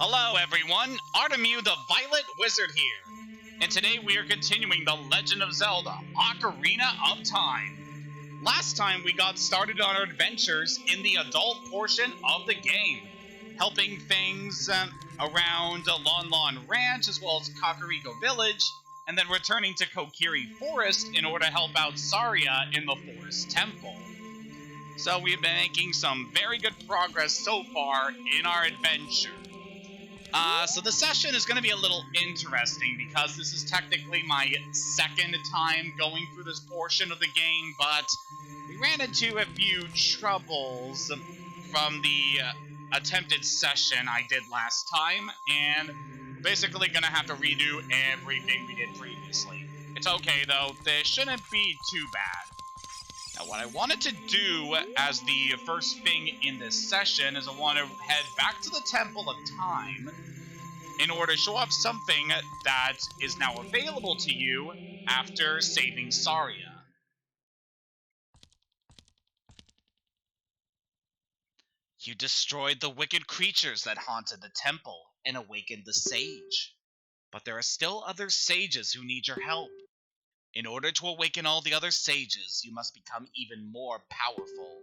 Hello everyone, Artemu the Violet Wizard here, and today we are continuing The Legend of Zelda, Ocarina of Time. Last time we got started on our adventures in the adult portion of the game, helping things around Lon Lon Ranch as well as Kokiri Village, and then returning to Kokiri Forest in order to help out Saria in the Forest Temple. So we've been making some very good progress so far in our adventure. So the session is going to be a little interesting because this is technically my second time going through this portion of the game, but we ran into a few troubles from the attempted session I did last time, and basically going to have to redo everything we did previously. It's okay though, this shouldn't be too bad. Now what I wanted to do as the first thing in this session is I want to head back to the Temple of Time in order to show off something that is now available to you after saving Saria. You destroyed the wicked creatures that haunted the temple and awakened the sage. But there are still other sages who need your help. In order to awaken all the other sages, you must become even more powerful.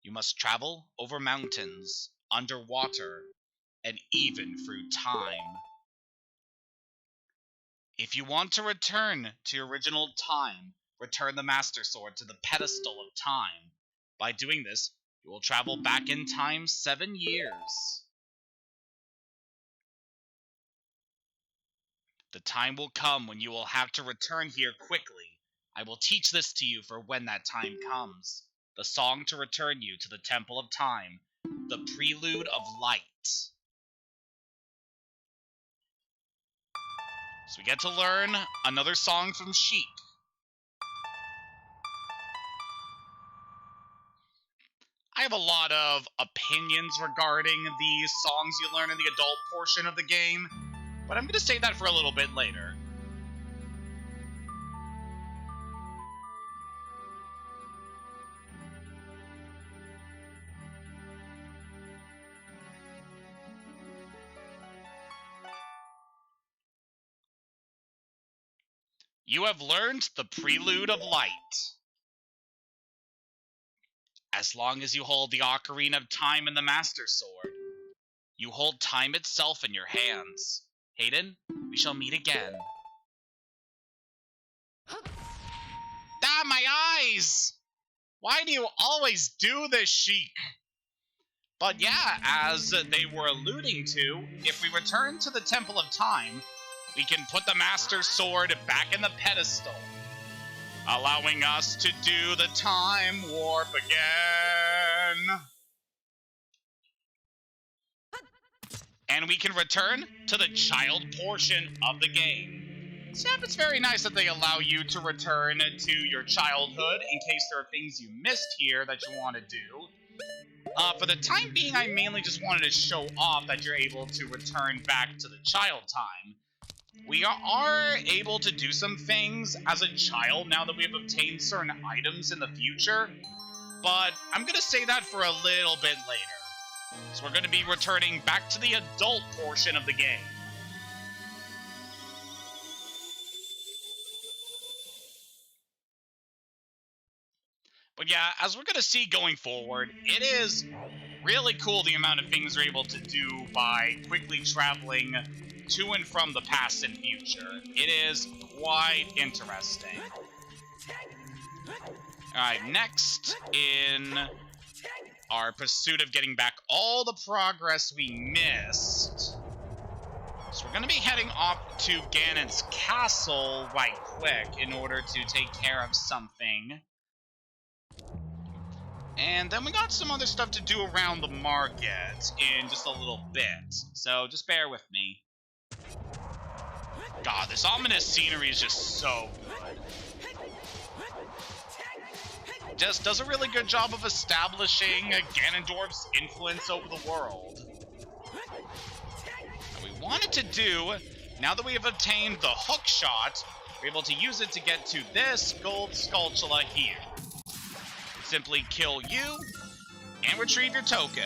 You must travel over mountains, underwater, and even through time. If you want to return to your original time, return the Master Sword to the pedestal of time. By doing this, you will travel back in time 7 years. The time will come when you will have to return here quickly. I will teach this to you for when that time comes. The song to return you to the Temple of Time, the Prelude of Light. So we get to learn another song from Sheik. I have a lot of opinions regarding the songs you learn in the adult portion of the game, but I'm going to say that for a little bit later. You have learned the Prelude of Light. As long as you hold the Ocarina of Time and the Master Sword, you hold time itself in your hands. Hayden, we shall meet again. Ah, my eyes! Why do you always do this, Sheik? But yeah, as they were alluding to, if we return to the Temple of Time, we can put the Master Sword back in the pedestal, allowing us to do the time warp again. And we can return to the child portion of the game. So it's very nice that they allow you to return to your childhood in case there are things you missed here that you want to do. For the time being, I mainly just wanted to show off that you're able to return back to the child time. We are able to do some things as a child now that we have obtained certain items in the future, but I'm going to say that for a little bit later. So we're going to be returning back to the adult portion of the game. But yeah, as we're going to see going forward, it is really cool the amount of things we're able to do by quickly traveling to and from the past and future. It is quite interesting. Alright, next in our pursuit of getting back all the progress we missed. So we're going to be heading off to Ganon's castle right quick in order to take care of something. And then we got some other stuff to do around the market in just a little bit. So just bear with me. God, this ominous scenery is just so good. Just does a really good job of establishing Ganondorf's influence over the world. What we wanted to do, now that we have obtained the hook shot, we're able to use it to get to this gold skulltula here. Simply kill you and retrieve your token.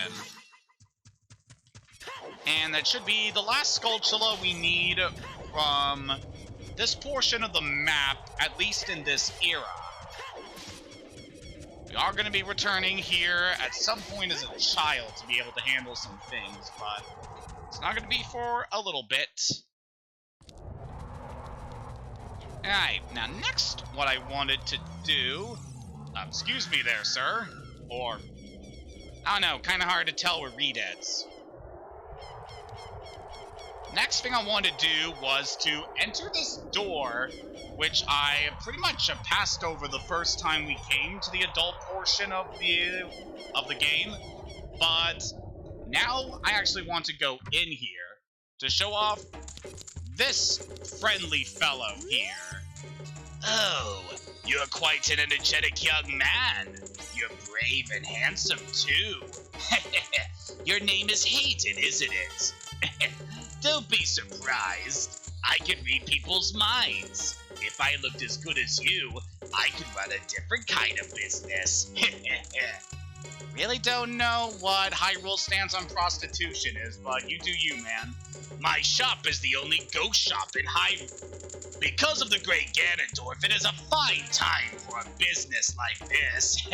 And that should be the last Skulltula we need from this portion of the map, at least in this era. We are going to be returning here at some point as a child to be able to handle some things, but it's not going to be for a little bit. Alright, now next what I wanted to do... excuse me there, sir. Or, I don't know, kind of hard to tell with Redeads. Next thing I wanted to do was to enter this door, which I pretty much passed over the first time we came to the adult portion of the game. But now I actually want to go in here to show off this friendly fellow here. Oh, you're quite an energetic young man. You're brave and handsome, too. Your name is Hayden, isn't it? Don't be surprised. I can read people's minds. If I looked as good as you, I could run a different kind of business. Really don't know what Hyrule stance on prostitution is, but you do you, man. My shop is the only ghost shop in Hyrule. Because of the great Ganondorf, it is a fine time for a business like this.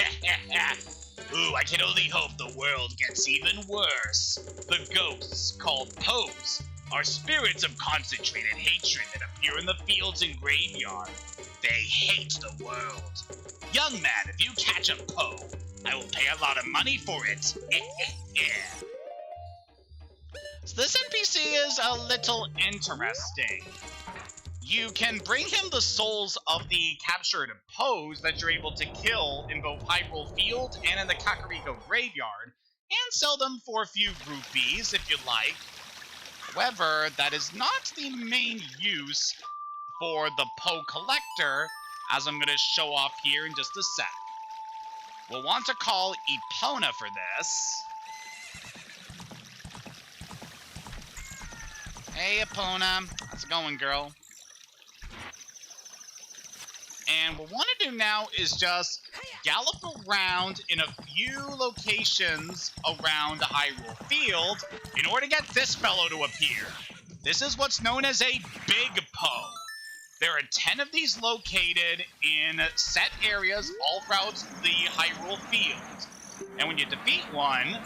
Ooh, I can only hope the world gets even worse. The ghosts, called Poes, are spirits of concentrated hatred that appear in the fields and graveyard. They hate the world. Young man, if you catch a Poe, I will pay a lot of money for it. So this NPC is a little interesting. You can bring him the souls of the captured Poes that you're able to kill in both Hyrule Field and in the Kakariko Graveyard, and sell them for a few rupees if you like. However, that is not the main use for the Poe Collector, as I'm going to show off here in just a sec. We'll want to call Epona for this. Hey, Epona. How's it going, girl? And what we want to do now is just gallop around in a few locations around Hyrule Field in order to get this fellow to appear. This is what's known as a Big Poe. There are 10 of these located in set areas all throughout the Hyrule Field. And when you defeat one,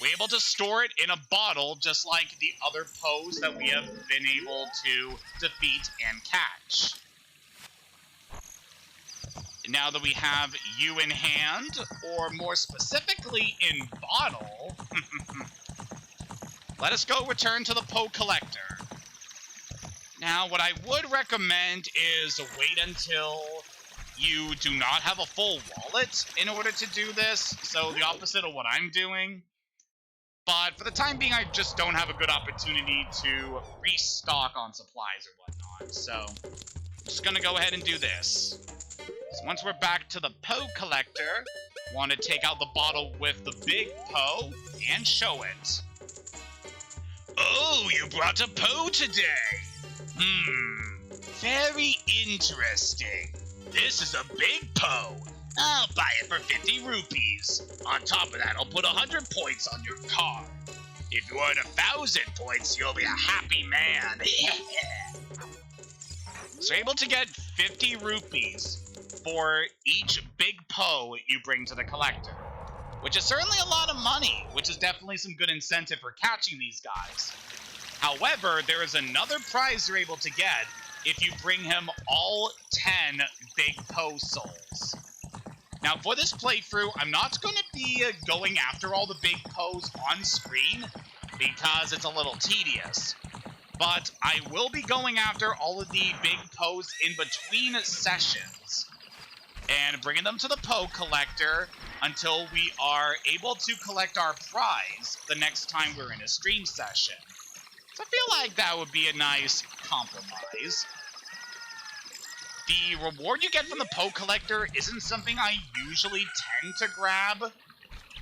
we're able to store it in a bottle just like the other Poes that we have been able to defeat and catch. Now that we have you in hand, or more specifically in bottle, let us go return to the Poe Collector. Now, what I would recommend is wait until you do not have a full wallet in order to do this, so the opposite of what I'm doing. But for the time being, I just don't have a good opportunity to restock on supplies or whatnot, so I'm just gonna go ahead and do this. So once we're back to the Poe Collector, want to take out the bottle with the Big Poe and show it. Oh, you brought a Poe today! Very interesting. This is a Big Poe. I'll buy it for 50 rupees. On top of that, I'll put 100 points on your card. If you earn 1,000 points, you'll be a happy man. So you're able to get 50 rupees for each Big Poe you bring to the collector, which is certainly a lot of money, which is definitely some good incentive for catching these guys. However, there is another prize you're able to get if you bring him all 10 Big Poe souls. Now, for this playthrough, I'm not going to be going after all the Big Poes on screen, because it's a little tedious. But I will be going after all of the Big Poes in between sessions, and bringing them to the Poe Collector until we are able to collect our prize the next time we're in a stream session. So I feel like that would be a nice compromise. The reward you get from the Poe Collector isn't something I usually tend to grab.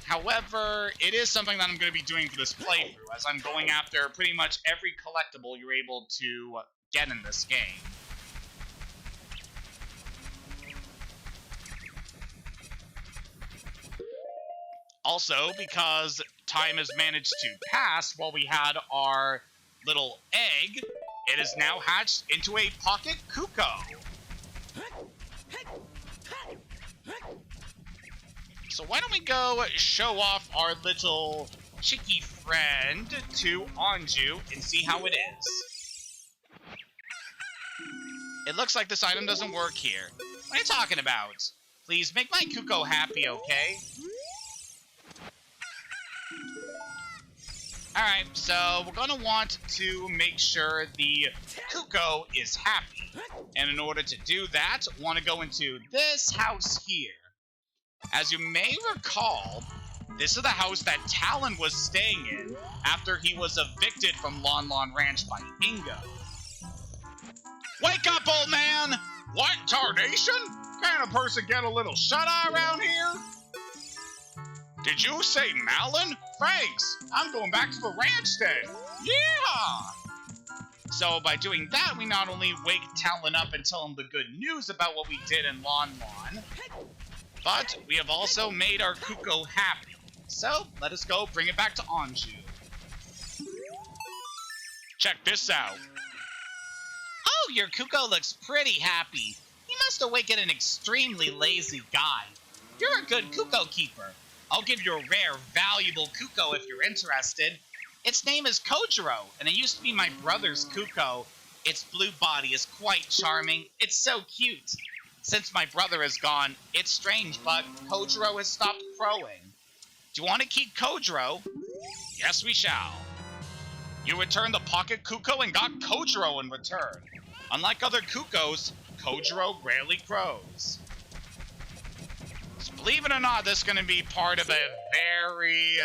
However, it is something that I'm going to be doing for this playthrough, as I'm going after pretty much every collectible you're able to get in this game. Also, because time has managed to pass while we had our little egg, it is now hatched into a pocket Kuko. So why don't we go show off our little chicky friend to Anju and see how it is. It looks like this item doesn't work here. What are you talking about? Please make my Kuko happy, okay? Alright, so we're gonna want to make sure the Kuko is happy. And in order to do that, want to go into this house here. As you may recall, this is the house that Talon was staying in after he was evicted from Lon Lon Ranch by Ingo. Wake up, old man! What tarnation? Can a person get a little shut-eye around here? Did you say Malin? Thanks! I'm going back to the ranch then! Yeah! So by doing that, we not only wake Talon up and tell him the good news about what we did in Lon Lon, but we have also made our Kuko happy. So, let us go bring it back to Anju. Check this out. Oh, your Kuko looks pretty happy. He must awaken an extremely lazy guy. You're a good Kuko keeper. I'll give you a rare, valuable Kuko if you're interested. Its name is Kojiro, and it used to be my brother's Kuko. Its blue body is quite charming. It's so cute. Since my brother is gone, it's strange, but Kojiro has stopped crowing. Do you want to keep Kojiro? Yes, we shall. You returned the pocket Kuko and got Kojiro in return. Unlike other Kukos, Kojiro rarely crows. So believe it or not, this is going to be part of a very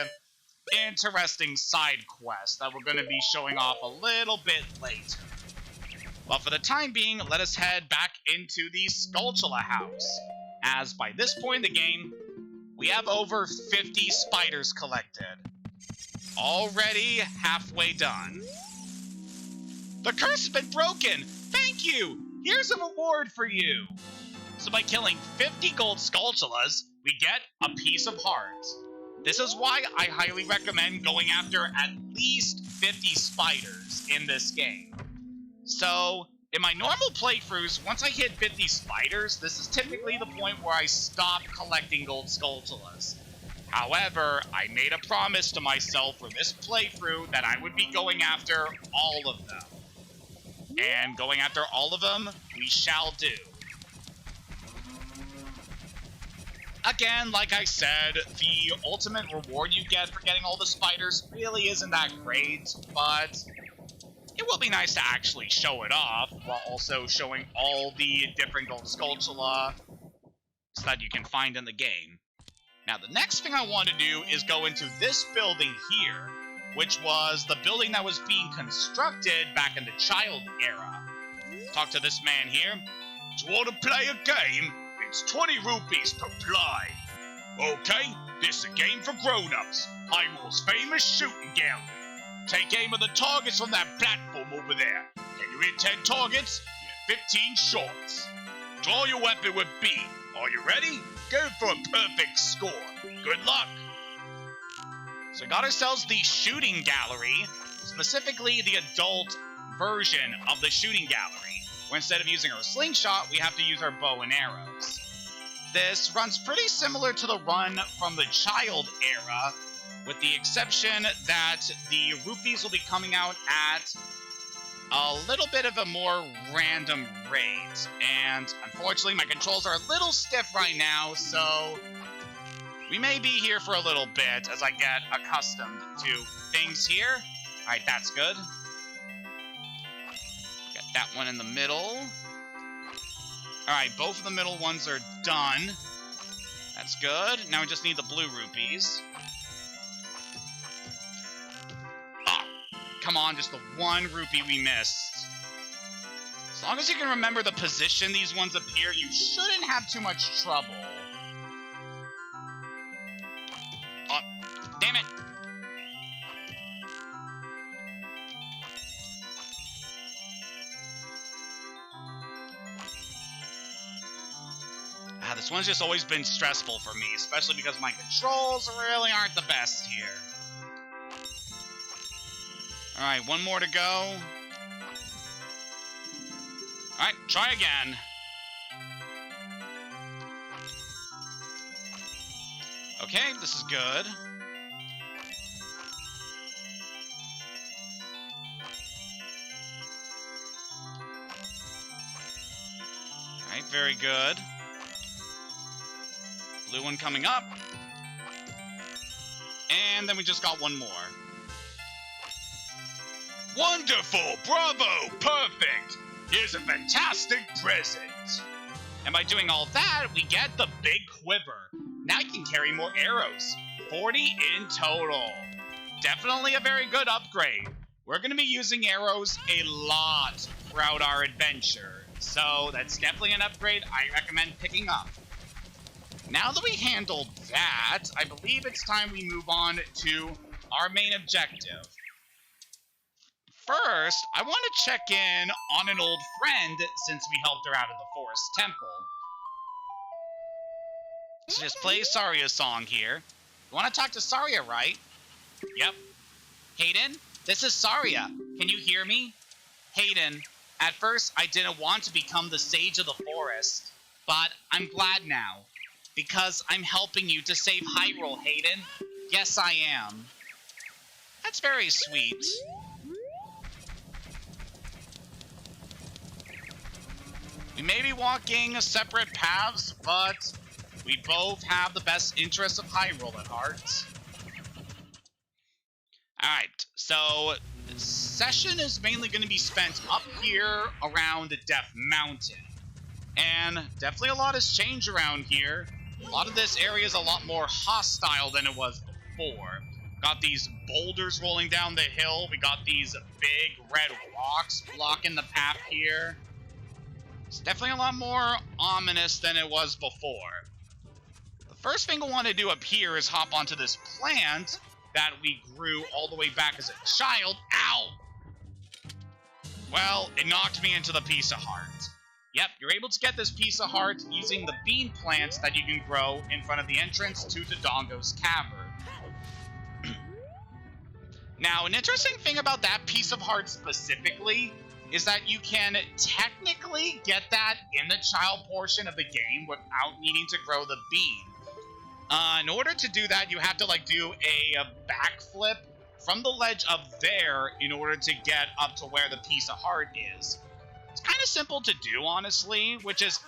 interesting side quest that we're going to be showing off a little bit later. But for the time being, let us head back into the Skulltula house, as by this point in the game, we have over 50 spiders collected. Already halfway done. The curse has been broken! Thank you! Here's a reward for you! So by killing 50 gold Skulltulas, we get a piece of heart. This is why I highly recommend going after at least 50 spiders in this game. So, in my normal playthroughs, once I hit 50 spiders, this is typically the point where I stop collecting gold Skulltulas. However, I made a promise to myself for this playthrough that I would be going after all of them. And going after all of them, we shall do. Again, like I said, the ultimate reward you get for getting all the spiders really isn't that great, but it will be nice to actually show it off, while also showing all the different gold Skulltula that you can find in the game. Now, the next thing I want to do is go into this building here, which was the building that was being constructed back in the child era. Talk to this man here. Do you want to play a game? It's 20 rupees per ply. Okay, this is a game for grown-ups. Hyrule's famous shooting gallery. Take aim at the targets on that platform over there. Can you hit 10 targets? You have 15 shots. Draw your weapon with B. Are you ready? Go for a perfect score. Good luck. So we got ourselves the shooting gallery, specifically the adult version of the shooting gallery, where instead of using our slingshot, we have to use our bow and arrows. This runs pretty similar to the run from the child era, with the exception that the rupees will be coming out at a little bit of a more random rate. And unfortunately, my controls are a little stiff right now, so we may be here for a little bit as I get accustomed to things here. Alright, that's good. Get that one in the middle. Alright, both of the middle ones are done. That's good. Now we just need the blue rupees. Ah, come on, just the one rupee we missed. As long as you can remember the position these ones appear, you shouldn't have too much trouble. Oh, damn it! Ah, the This one's just always been stressful for me, especially because my controls really aren't the best here. Alright, one more to go. Alright, try again. Okay, this is good. Alright, very good. Blue one coming up. And then we just got one more. Wonderful! Bravo! Perfect! Here's a fantastic present! And by doing all that, we get the big quiver. Now you can carry more arrows. 40 in total. Definitely a very good upgrade. We're going to be using arrows a lot throughout our adventure. So that's definitely an upgrade I recommend picking up. Now that we handled that, I believe it's time we move on to our main objective. First, I want to check in on an old friend since we helped her out of the forest temple. So just play Saria's song here. You want to talk to Saria, right? Yep. Hayden, this is Saria. Can you hear me? Hayden, at first I didn't want to become the sage of the forest, but I'm glad now. Because I'm helping you to save Hyrule, Hayden. Yes, I am. That's very sweet. We may be walking separate paths, but we both have the best interests of Hyrule at heart. Alright, so this session is mainly going to be spent up here around Death Mountain. And definitely a lot has changed around here. A lot of this area is a lot more hostile than it was before. Got these boulders rolling down the hill. We got these big red rocks blocking the path here. It's definitely a lot more ominous than it was before. The first thing I want to do up here is hop onto this plant that we grew all the way back as a child. Ow! Well, it knocked me into the piece of heart. Yep, you're able to get this piece of heart using the bean plants that you can grow in front of the entrance to Dodongo's cavern. Now, an interesting thing about that piece of heart specifically is that you can technically get that in the child portion of the game without needing to grow the bean. In order to do that, you have to do a backflip from the ledge up there in order to get up to where the piece of heart is. It's kind of simple to do, honestly, which is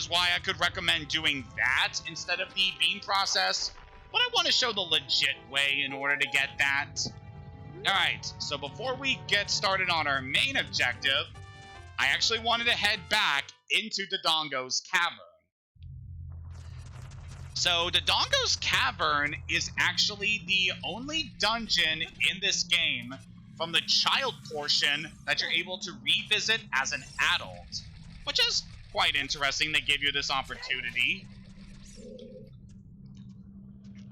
why I could recommend doing that instead of the bean process, but I want to show the legit way in order to get that. Alright, so before we get started on our main objective, I actually wanted to head back into Dodongo's cavern. So, Dodongo's cavern is actually the only dungeon in this game from the child portion that you're able to revisit as an adult, which is quite interesting. They give you this opportunity.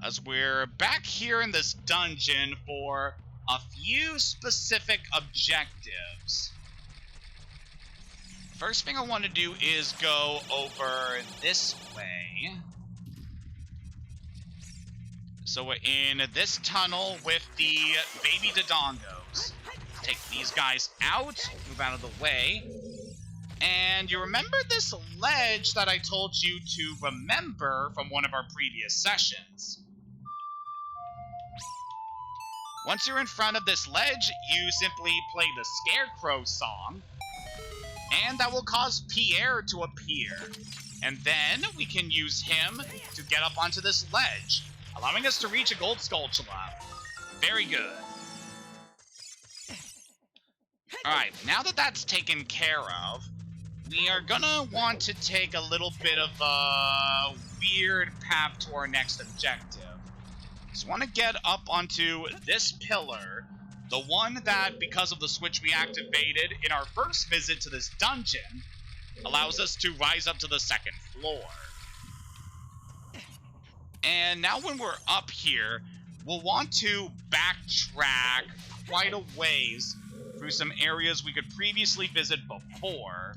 As we're back here in this dungeon for a few specific objectives. First thing I want to do is go over this way. So we're in this tunnel with the baby Dodongos. Take these guys out, move out of the way. And you remember this ledge that I told you to remember from one of our previous sessions. Once you're in front of this ledge, you simply play the Scarecrow song, and that will cause Pierre to appear. And then we can use him to get up onto this ledge, allowing us to reach a gold Skulltula. Very good. Alright, now that that's taken care of, we are gonna want to take a little bit of a weird path to our next objective. Just want to get up onto this pillar, the one that, because of the switch we activated in our first visit to this dungeon, allows us to rise up to the second floor. And now when we're up here, we'll want to backtrack quite a ways through some areas we could previously visit before.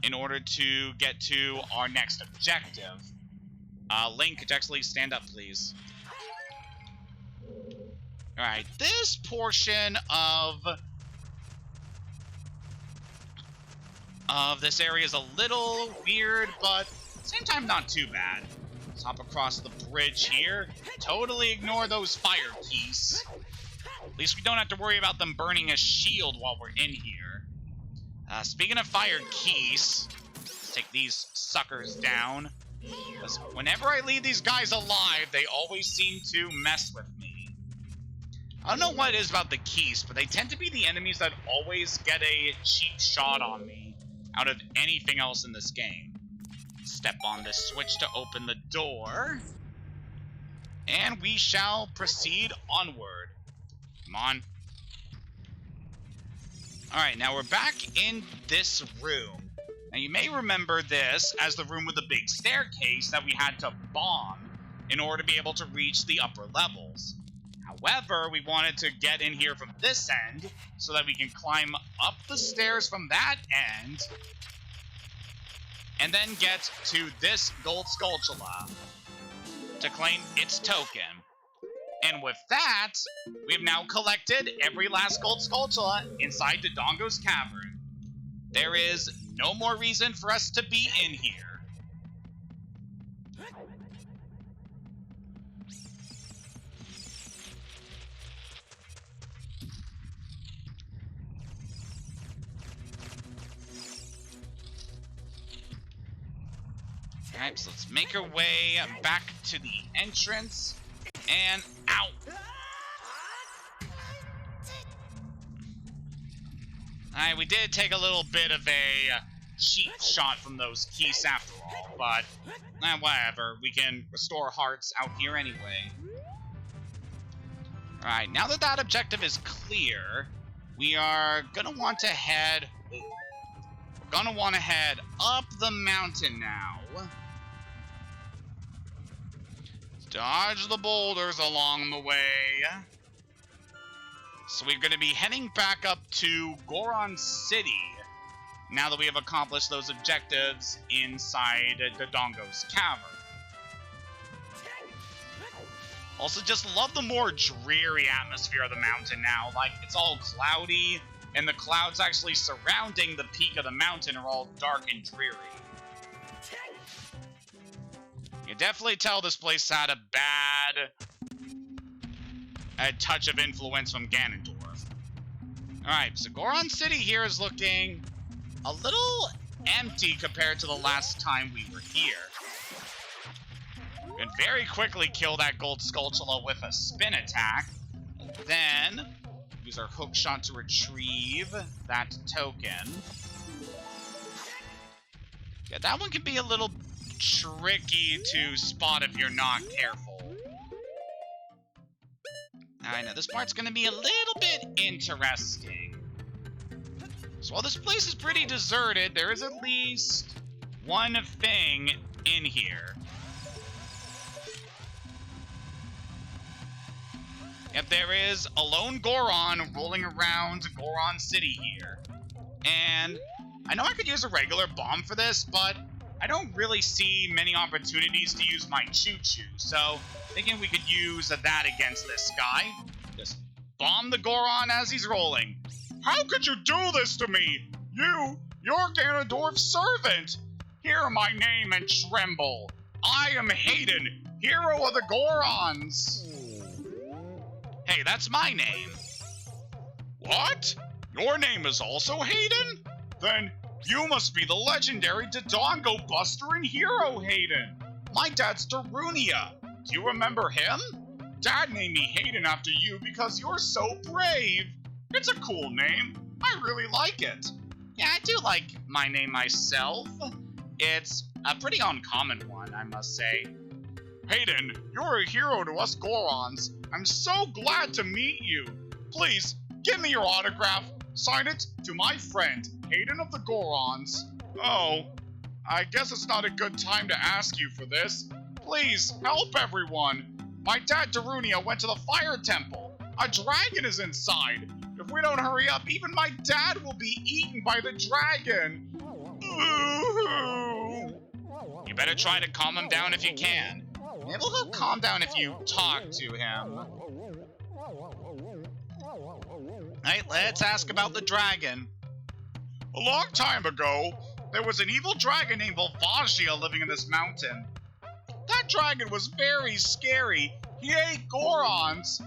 in order to get to our next objective. Link, could you actually stand up, please? Alright, this portion of this area is a little weird, but at the same time not too bad. Let's hop across the bridge here. Totally ignore those fire keys. At least we don't have to worry about them burning a shield while we're in here. Speaking of fire keys, let's take these suckers down. Because whenever I leave these guys alive, they always seem to mess with me. I don't know what it is about the keys, but they tend to be the enemies that always get a cheap shot on me out of anything else in this game. Step on this switch to open the door. And we shall proceed onward. Come on. Alright, now we're back in this room. Now you may remember this as the room with the big staircase that we had to bomb in order to be able to reach the upper levels. However, we wanted to get in here from this end so that we can climb up the stairs from that end and then get to this gold Skulltula to claim its token. And with that, we've now collected every last gold Skulltula inside Dodongo's cavern. There is no more reason for us to be in here. Alright, so let's make our way back to the entrance. And out. Alright, we did take a little bit of a cheap shot from those keys after all, but whatever. We can restore hearts out here anyway. Alright, now that that objective is clear, we are gonna want to head... We're gonna want to head up the mountain now. Dodge the boulders along the way. So we're going to be heading back up to Goron City now that we have accomplished those objectives inside Dodongo's cavern. Also, just love the more dreary atmosphere of the mountain now. Like, it's all cloudy, and the clouds actually surrounding the peak of the mountain are all dark and dreary. You definitely tell this place had a touch of influence from Ganondorf. Alright, so Goron City here is looking a little empty compared to the last time we were here. We can very quickly kill that gold Skulltula with a spin attack. Then, use our hook shot to retrieve that token. Yeah, that one can be a little tricky to spot if you're not careful. Alright, now this part's gonna be a little bit interesting. So while this place is pretty deserted, there is at least one thing in here. Yep, there is a lone Goron rolling around Goron City here. And I know I could use a regular bomb for this, but I don't really see many opportunities to use my choo-choo, so thinking we could use that against this guy. Just bomb the Goron as he's rolling. How could you do this to me? You're Ganondorf's servant. Hear my name and tremble. I am Hayden, hero of the Gorons. Hey, that's my name. What? Your name is also Hayden? Then you must be the legendary Dodongo Buster and Hero Hayden. My dad's Darunia. Do you remember him? Dad named me Hayden after you because you're so brave. It's a cool name. I really like it. Yeah, I do like my name myself. It's a pretty uncommon one, I must say. Hayden, you're a hero to us Gorons. I'm so glad to meet you. Please, give me your autograph. Sign it to my friend, Hayden of the Gorons. Oh, I guess it's not a good time to ask you for this. Please, help everyone. My dad Darunia went to the fire temple. A dragon is inside. If we don't hurry up, even my dad will be eaten by the dragon. Boo-hoo. You better try to calm him down if you can. Maybe he'll calm down if you talk to him. Alright, let's ask about the dragon. A long time ago, there was an evil dragon named Volvagia living in this mountain. That dragon was very scary. He ate Gorons.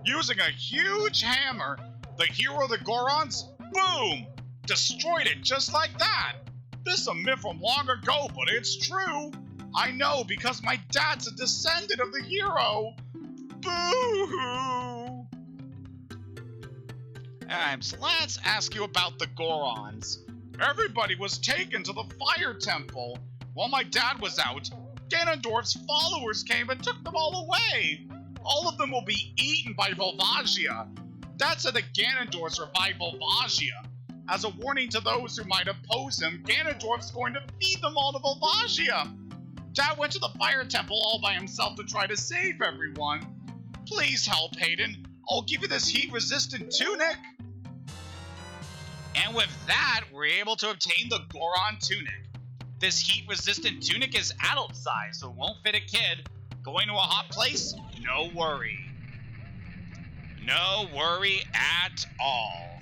Using a huge hammer, the hero of the Gorons, boom, destroyed it just like that. This is a myth from long ago, but it's true. I know because my dad's a descendant of the hero. Boo-hoo. Alright, so let's ask you about the Gorons. Everybody was taken to the fire temple. While my dad was out, Ganondorf's followers came and took them all away. All of them will be eaten by Volvagia. Dad said that Ganondorf revived Volvagia. As a warning to those who might oppose him, Ganondorf's going to feed them all to Volvagia. Dad went to the fire temple all by himself to try to save everyone. Please help, Hayden. I'll give you this heat-resistant tunic. And with that, we're able to obtain the Goron tunic. This heat-resistant tunic is adult size, so it won't fit a kid. Going to a hot place? No worry. No worry at all.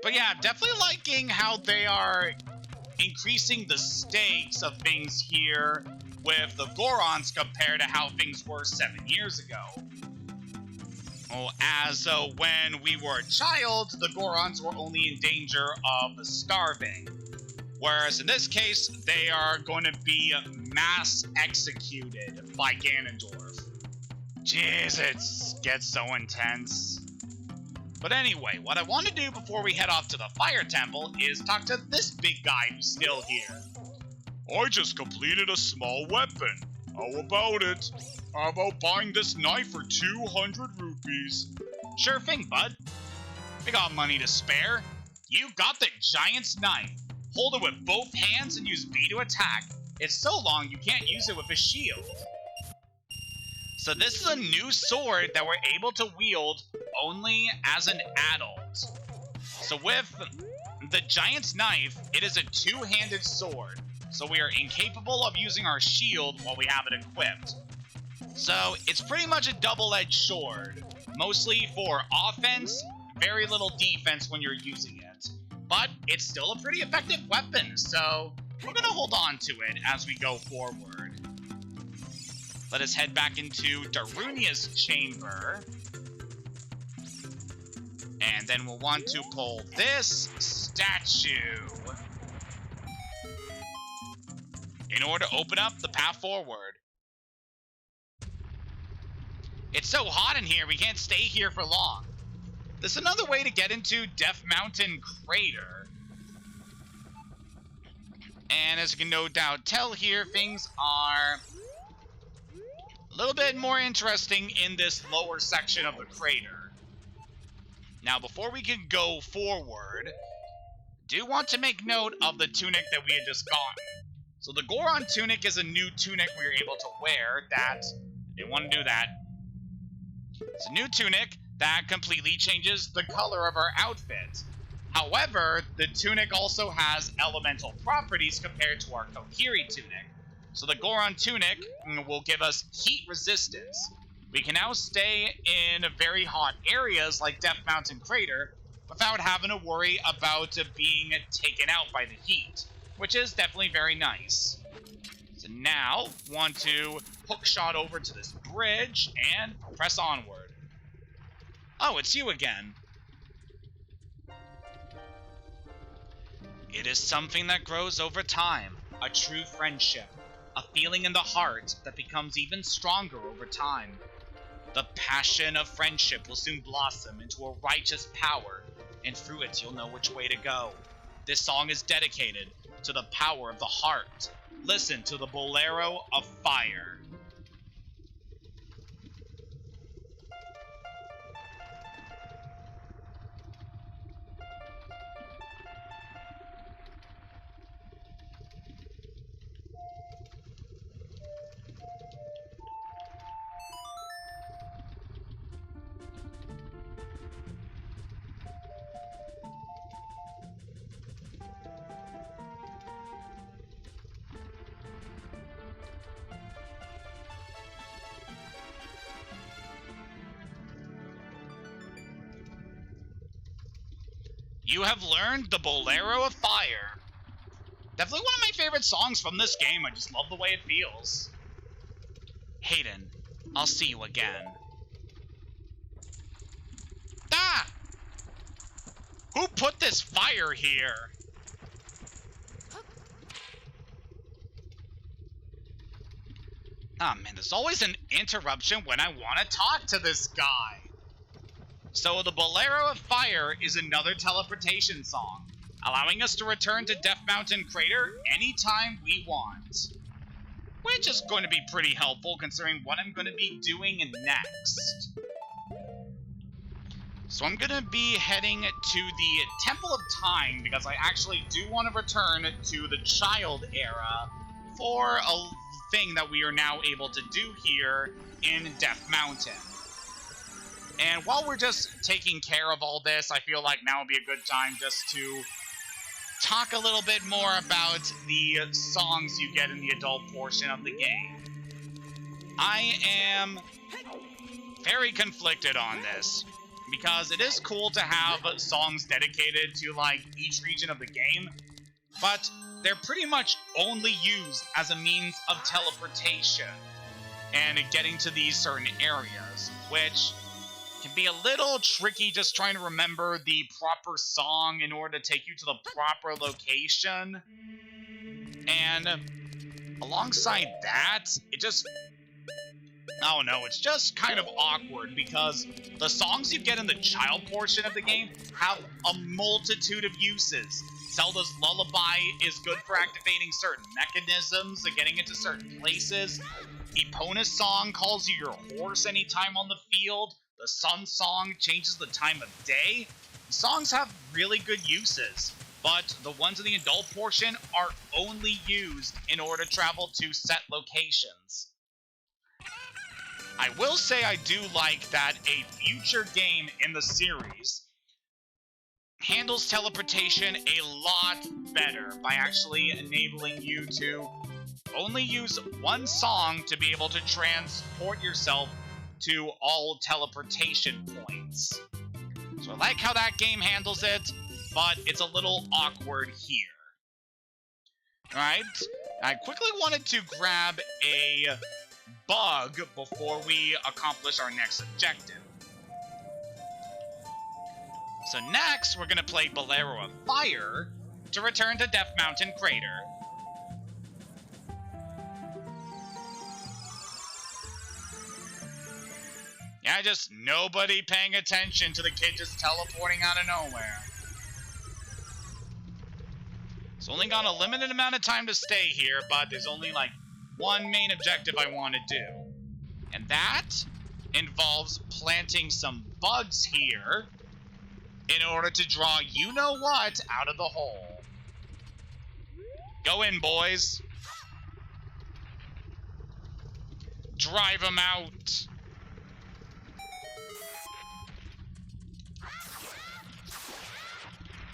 But yeah, definitely liking how they are increasing the stakes of things here with the Gorons compared to how things were 7 years ago. Well, as when we were a child, the Gorons were only in danger of starving. Whereas in this case, they are going to be mass executed by Ganondorf. Jeez, it gets so intense. But anyway, what I want to do before we head off to the fire temple is talk to this big guy who's still here. I just completed a small weapon. How about it? How about buying this knife for 200 rupees? Sure thing, bud. We got money to spare. You got the giant's knife. Hold it with both hands and use B to attack. It's so long you can't use it with a shield. So this is a new sword that we're able to wield only as an adult. So with the giant's knife, it is a two-handed sword. So we are incapable of using our shield while we have it equipped. So it's pretty much a double-edged sword. Mostly for offense, very little defense when you're using it. But it's still a pretty effective weapon, so we're going to hold on to it as we go forward. Let us head back into Darunia's chamber. And then we'll want to pull this statue in order to open up the path forward. It's so hot in here, we can't stay here for long. There's another way to get into Death Mountain Crater. And as you can no doubt tell here, things are a little bit more interesting in this lower section of the crater. Now, before we can go forward, I do want to make note of the tunic that we had just gotten. So the Goron tunic is a new tunic we were able to wear that, I didn't want to do that. It's a new tunic that completely changes the color of our outfit. However, the tunic also has elemental properties compared to our Kokiri tunic. So the Goron tunic will give us heat resistance. We can now stay in very hot areas like Death Mountain Crater without having to worry about being taken out by the heat, which is definitely very nice. So now, want to hook shot over to this bridge and press onward. Oh, it's you again. It is something that grows over time, a true friendship, a feeling in the heart that becomes even stronger over time. The passion of friendship will soon blossom into a righteous power, and through it you'll know which way to go. This song is dedicated to the power of the heart. Listen to the Bolero of Fire. You have learned the Bolero of Fire. Definitely one of my favorite songs from this game. I just love the way it feels. Hayden, I'll see you again. Ah! Who put this fire here? Ah, man, there's always an interruption when I want to talk to this guy. So the Bolero of Fire is another teleportation song, allowing us to return to Death Mountain Crater anytime we want. Which is going to be pretty helpful considering what I'm going to be doing next. So I'm going to be heading to the Temple of Time because I actually do want to return to the Child Era for a thing that we are now able to do here in Death Mountain. And while we're just taking care of all this, I feel like now would be a good time just to talk a little bit more about the songs you get in the adult portion of the game. I am very conflicted on this, because it is cool to have songs dedicated to, like, each region of the game, but they're pretty much only used as a means of teleportation and getting to these certain areas, which can be a little tricky just trying to remember the proper song in order to take you to the proper location. And alongside that, I don't know, it's just kind of awkward because the songs you get in the child portion of the game have a multitude of uses. Zelda's Lullaby is good for activating certain mechanisms and getting into certain places. Epona's song calls you your horse anytime on the field. The Sun Song changes the time of day. The songs have really good uses, but the ones in the adult portion are only used in order to travel to set locations. I will say I do like that a future game in the series handles teleportation a lot better by actually enabling you to only use one song to be able to transport yourself to all teleportation points. So I like how that game handles it, but it's a little awkward here. Alright, I quickly wanted to grab a bug before we accomplish our next objective. So next, we're gonna play Bolero of Fire to return to Death Mountain Crater. Yeah, just nobody paying attention to the kid just teleporting out of nowhere. It's only got a limited amount of time to stay here, but there's only like one main objective I want to do. And that involves planting some bugs here in order to draw you-know-what out of the hole. Go in, boys. Drive them out.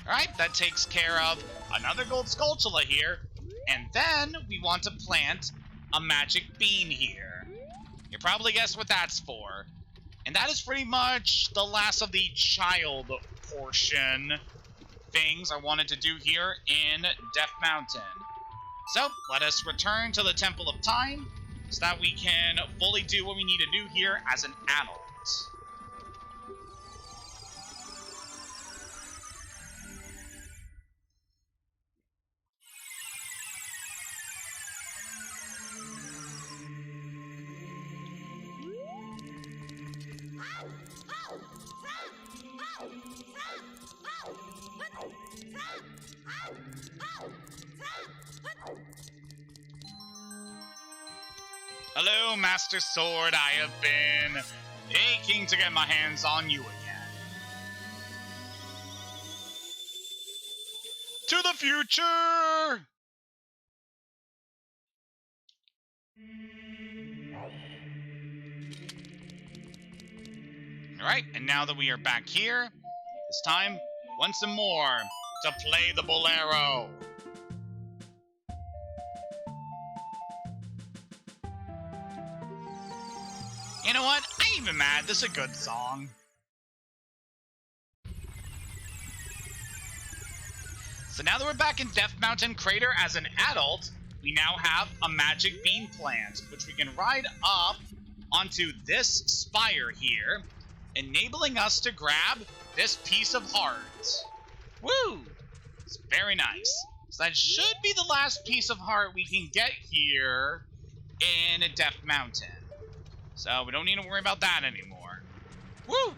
Alright, that takes care of another gold Skulltula here. And then we want to plant a magic bean here. You probably guessed what that's for. And that is pretty much the last of the child portion things I wanted to do here in Death Mountain. So, let us return to the Temple of Time so that we can fully do what we need to do here as an adult. Hello, Master Sword. I have been aching to get my hands on you again. To the future! Alright, and now that we are back here, it's time, once more, to play the Bolero. You know what? I ain't even mad. This is a good song. So now that we're back in Death Mountain Crater as an adult, we now have a magic bean plant, which we can ride up onto this spire here, enabling us to grab this piece of heart. Woo! It's very nice. So that should be the last piece of heart we can get here in Death Mountain. So we don't need to worry about that anymore. Woo!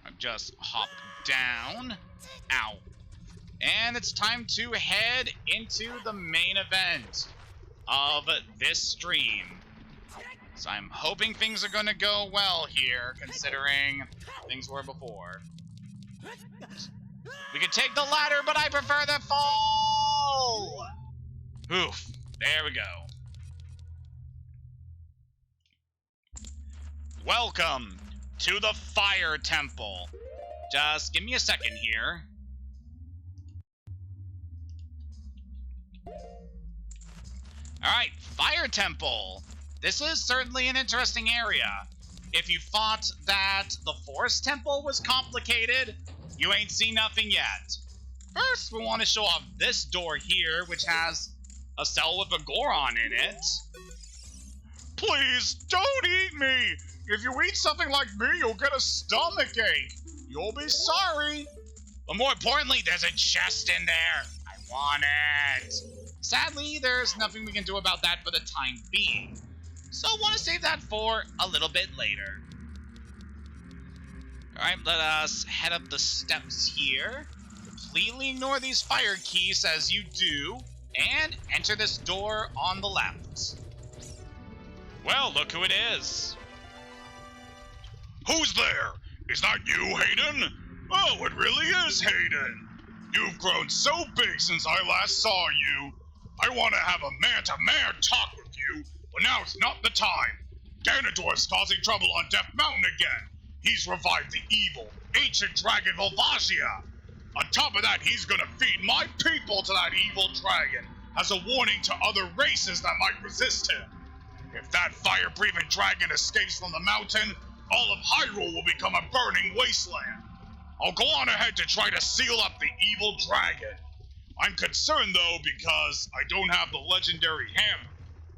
I just hop down. Ow. And it's time to head into the main event of this stream. So I'm hoping things are going to go well here, considering things were before. We could take the ladder, but I prefer the fall! Oof. There we go. Welcome to the Fire Temple. Just give me a second here. Alright, Fire Temple. This is certainly an interesting area. If you thought that the Forest Temple was complicated, you ain't seen nothing yet. First, we want to show off this door here, which has a cell with a Goron in it. Please, don't eat me! If you eat something like me, you'll get a stomachache. You'll be sorry. But more importantly, there's a chest in there. I want it. Sadly, there's nothing we can do about that for the time being. So I want to save that for a little bit later. Alright, let us head up the steps here. Completely ignore these fire keys as you do, and enter this door on the left. Well, look who it is. Who's there? Is that you, Hayden? Oh, it really is Hayden. You've grown so big since I last saw you. I want to have a man-to-man talk with you, but now it's not the time. Ganondorf's causing trouble on Death Mountain again. He's revived the evil, ancient dragon Volvagia. On top of that, he's gonna feed my people to that evil dragon as a warning to other races that might resist him. If that fire-breathing dragon escapes from the mountain, all of Hyrule will become a burning wasteland. I'll go on ahead to try to seal up the evil dragon. I'm concerned, though, because I don't have the legendary hammer,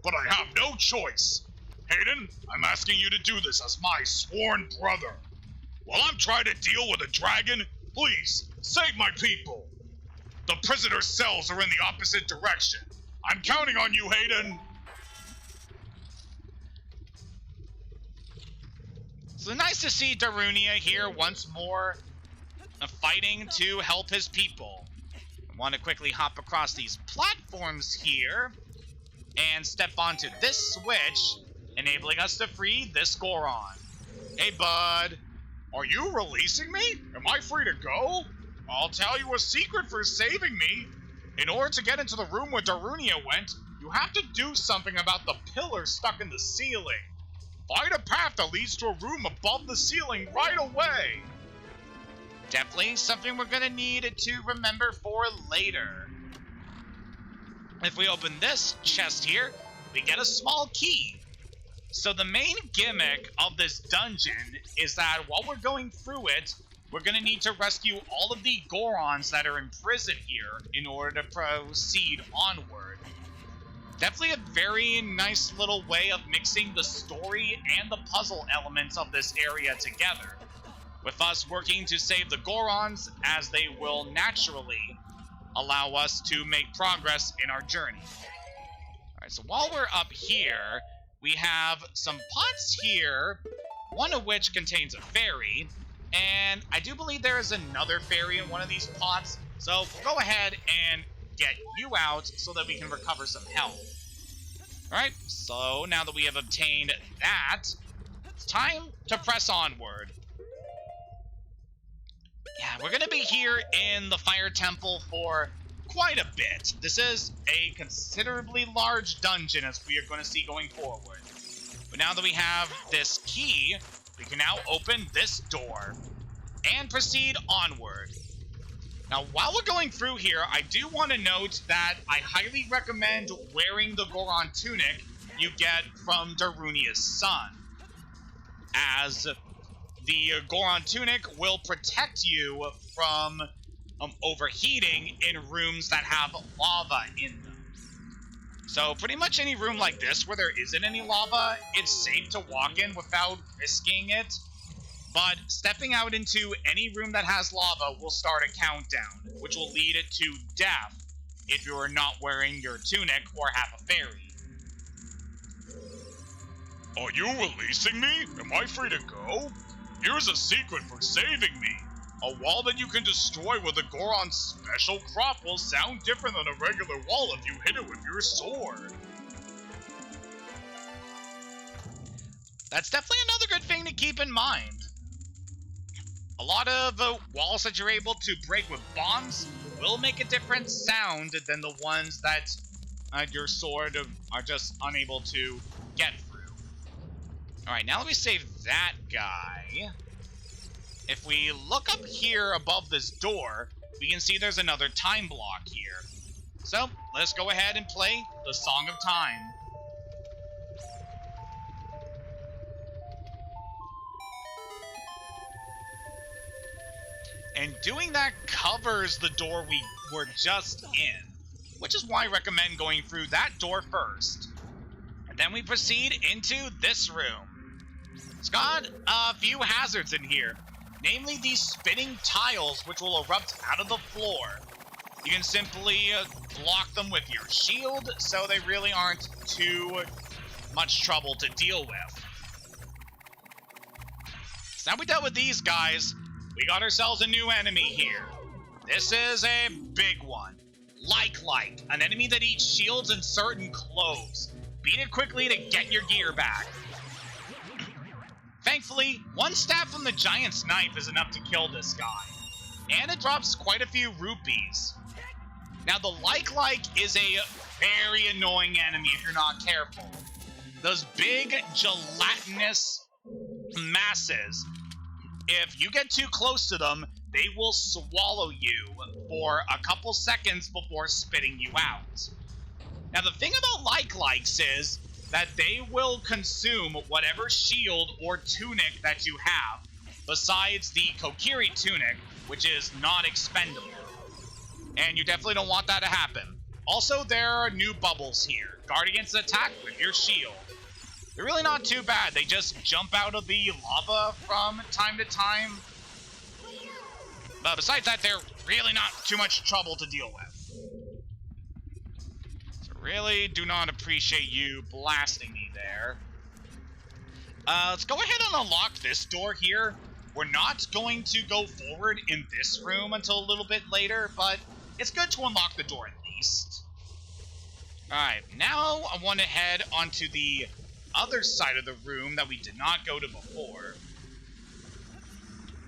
but I have no choice. Hayden, I'm asking you to do this as my sworn brother. While I'm trying to deal with a dragon, please, save my people. The prisoner cells are in the opposite direction. I'm counting on you, Hayden. So nice to see Darunia here once more, fighting to help his people. I want to quickly hop across these platforms here and step onto this switch, enabling us to free this Goron. Hey, bud. Are you releasing me? Am I free to go? I'll tell you a secret for saving me. In order to get into the room where Darunia went, you have to do something about the pillar stuck in the ceiling. Find a path that leads to a room above the ceiling right away. Definitely something we're gonna need to remember for later. If we open this chest here, we get a small key. So the main gimmick of this dungeon is that while we're going through it, we're going to need to rescue all of the Gorons that are in prison here in order to proceed onward. Definitely a very nice little way of mixing the story and the puzzle elements of this area together, with us working to save the Gorons as they will naturally allow us to make progress in our journey. Alright, so while we're up here, we have some pots here, one of which contains a fairy, and I do believe there is another fairy in one of these pots, so we'll go ahead and get you out so that we can recover some health. Alright, so now that we have obtained that, it's time to press onward. Yeah, we're going to be here in the Fire Temple for quite a bit. This is a considerably large dungeon, as we are going to see going forward. But now that we have this key, we can now open this door and proceed onward. Now, while we're going through here, I do want to note that I highly recommend wearing the Goron tunic you get from Darunia's son, as the Goron tunic will protect you from overheating in rooms that have lava in them. So pretty much any room like this where there isn't any lava, it's safe to walk in without risking it. But stepping out into any room that has lava will start a countdown, which will lead it to death if you are not wearing your tunic or have a fairy. Are you releasing me? Am I free to go? Here's a secret for saving me. A wall that you can destroy with a Goron's special crop will sound different than a regular wall if you hit it with your sword. That's definitely another good thing to keep in mind. A lot of walls that you're able to break with bombs will make a different sound than the ones that your sword are just unable to get through. Alright, now let me save that guy. If we look up here above this door, we can see there's another time block here. So, let's go ahead and play the Song of Time. And doing that covers the door we were just in, which is why I recommend going through that door first. And then we proceed into this room. It's got a few hazards in here. Namely, these spinning tiles, which will erupt out of the floor. You can simply block them with your shield, so they really aren't too much trouble to deal with. So now we dealt with these guys, we got ourselves a new enemy here. This is a big one. Like, an enemy that eats shields and certain clothes. Beat it quickly to get your gear back. Thankfully, one stab from the giant's knife is enough to kill this guy, and it drops quite a few rupees. Now, the like is a very annoying enemy if you're not careful. Those big, gelatinous masses, if you get too close to them, they will swallow you for a couple seconds before spitting you out. Now, the thing about like-likes is that they will consume whatever shield or tunic that you have, besides the Kokiri tunic, which is not expendable. And you definitely don't want that to happen. Also, there are new bubbles here. Guard against attack with your shield. They're really not too bad. They just jump out of the lava from time to time. But besides that, they're really not too much trouble to deal with. Really do not appreciate you blasting me there. Let's go ahead and unlock this door here. We're not going to go forward in this room until a little bit later, but it's good to unlock the door at least. Alright, now I want to head onto the other side of the room that we did not go to before.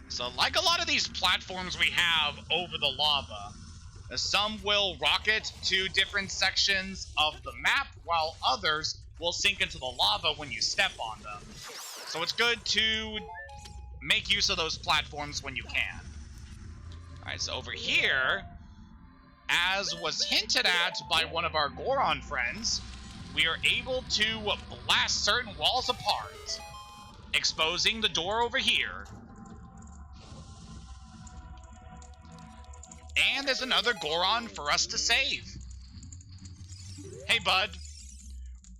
So like a lot of these platforms we have over the lava, some will rocket to different sections of the map, while others will sink into the lava when you step on them. So it's good to make use of those platforms when you can. Alright, so over here, as was hinted at by one of our Goron friends, we are able to blast certain walls apart, exposing the door over here. And there's another Goron for us to save. Hey, bud.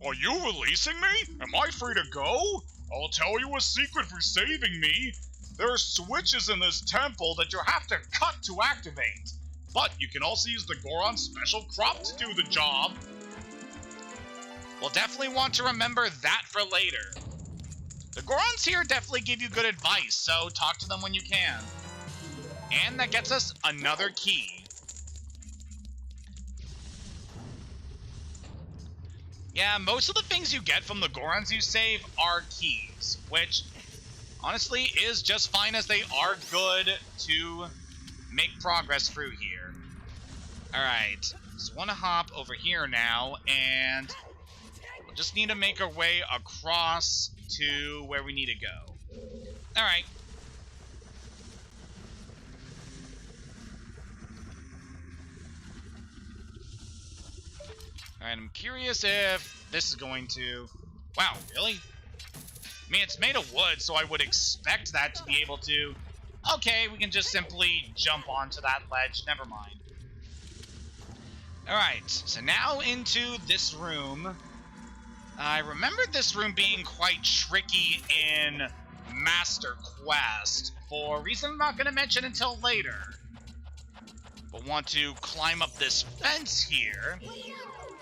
Are you releasing me? Am I free to go? I'll tell you a secret for saving me. There are switches in this temple that you have to cut to activate. But you can also use the Goron's special crop to do the job. We'll definitely want to remember that for later. The Gorons here definitely give you good advice, so talk to them when you can. And that gets us another key. Yeah, most of the things you get from the Gorons you save are keys, which honestly is just fine as they are good to make progress through here. Alright, so want to hop over here now, and we'll just need to make our way across to where we need to go. Alright. Alright, I'm curious if this is going to... Wow, really? I mean, it's made of wood, so I would expect that to be able to Okay, we can just simply jump onto that ledge. Never mind. Alright, so now into this room. I remember this room being quite tricky in Master Quest, for a reason I'm not going to mention until later. But want to climb up this fence here.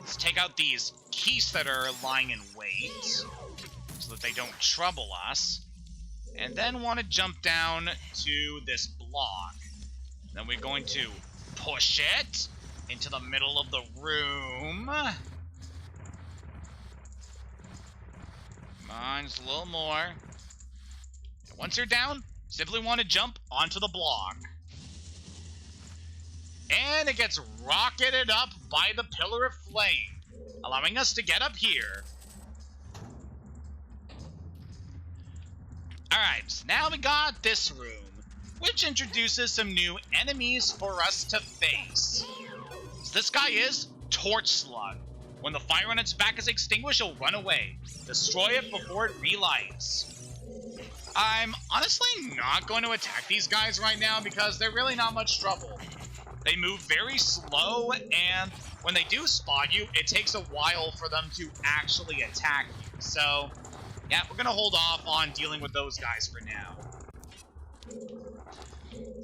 Let's take out these keys that are lying in wait, so that they don't trouble us. And then want to jump down to this block. Then we're going to push it into the middle of the room. Come on, just a little more. And once you're down, simply want to jump onto the block. And it gets rocketed up by the Pillar of Flame, allowing us to get up here. Alright, so now we got this room, which introduces some new enemies for us to face. So this guy is Torch Slug. When the fire on its back is extinguished, it'll run away. Destroy it before it relights. I'm honestly not going to attack these guys right now because they're really not much trouble. They move very slow, and when they do spot you, it takes a while for them to actually attack you. So, yeah, we're going to hold off on dealing with those guys for now.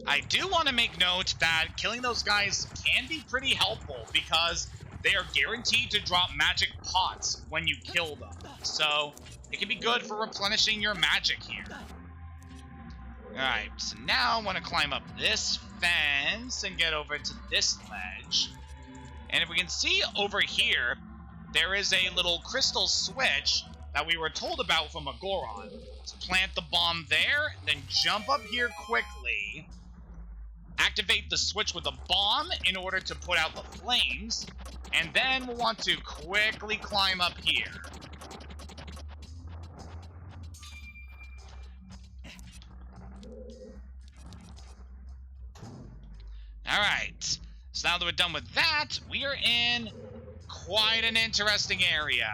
I do want to make note that killing those guys can be pretty helpful because they are guaranteed to drop magic pots when you kill them. So, it can be good for replenishing your magic here. Alright, so now I want to climb up this fence and get over to this ledge. And if we can see over here, there is a little crystal switch that we were told about from a Goron. So plant the bomb there, then jump up here quickly. Activate the switch with a bomb in order to put out the flames. And then we'll want to quickly climb up here. Alright, so now that we're done with that, we are in quite an interesting area.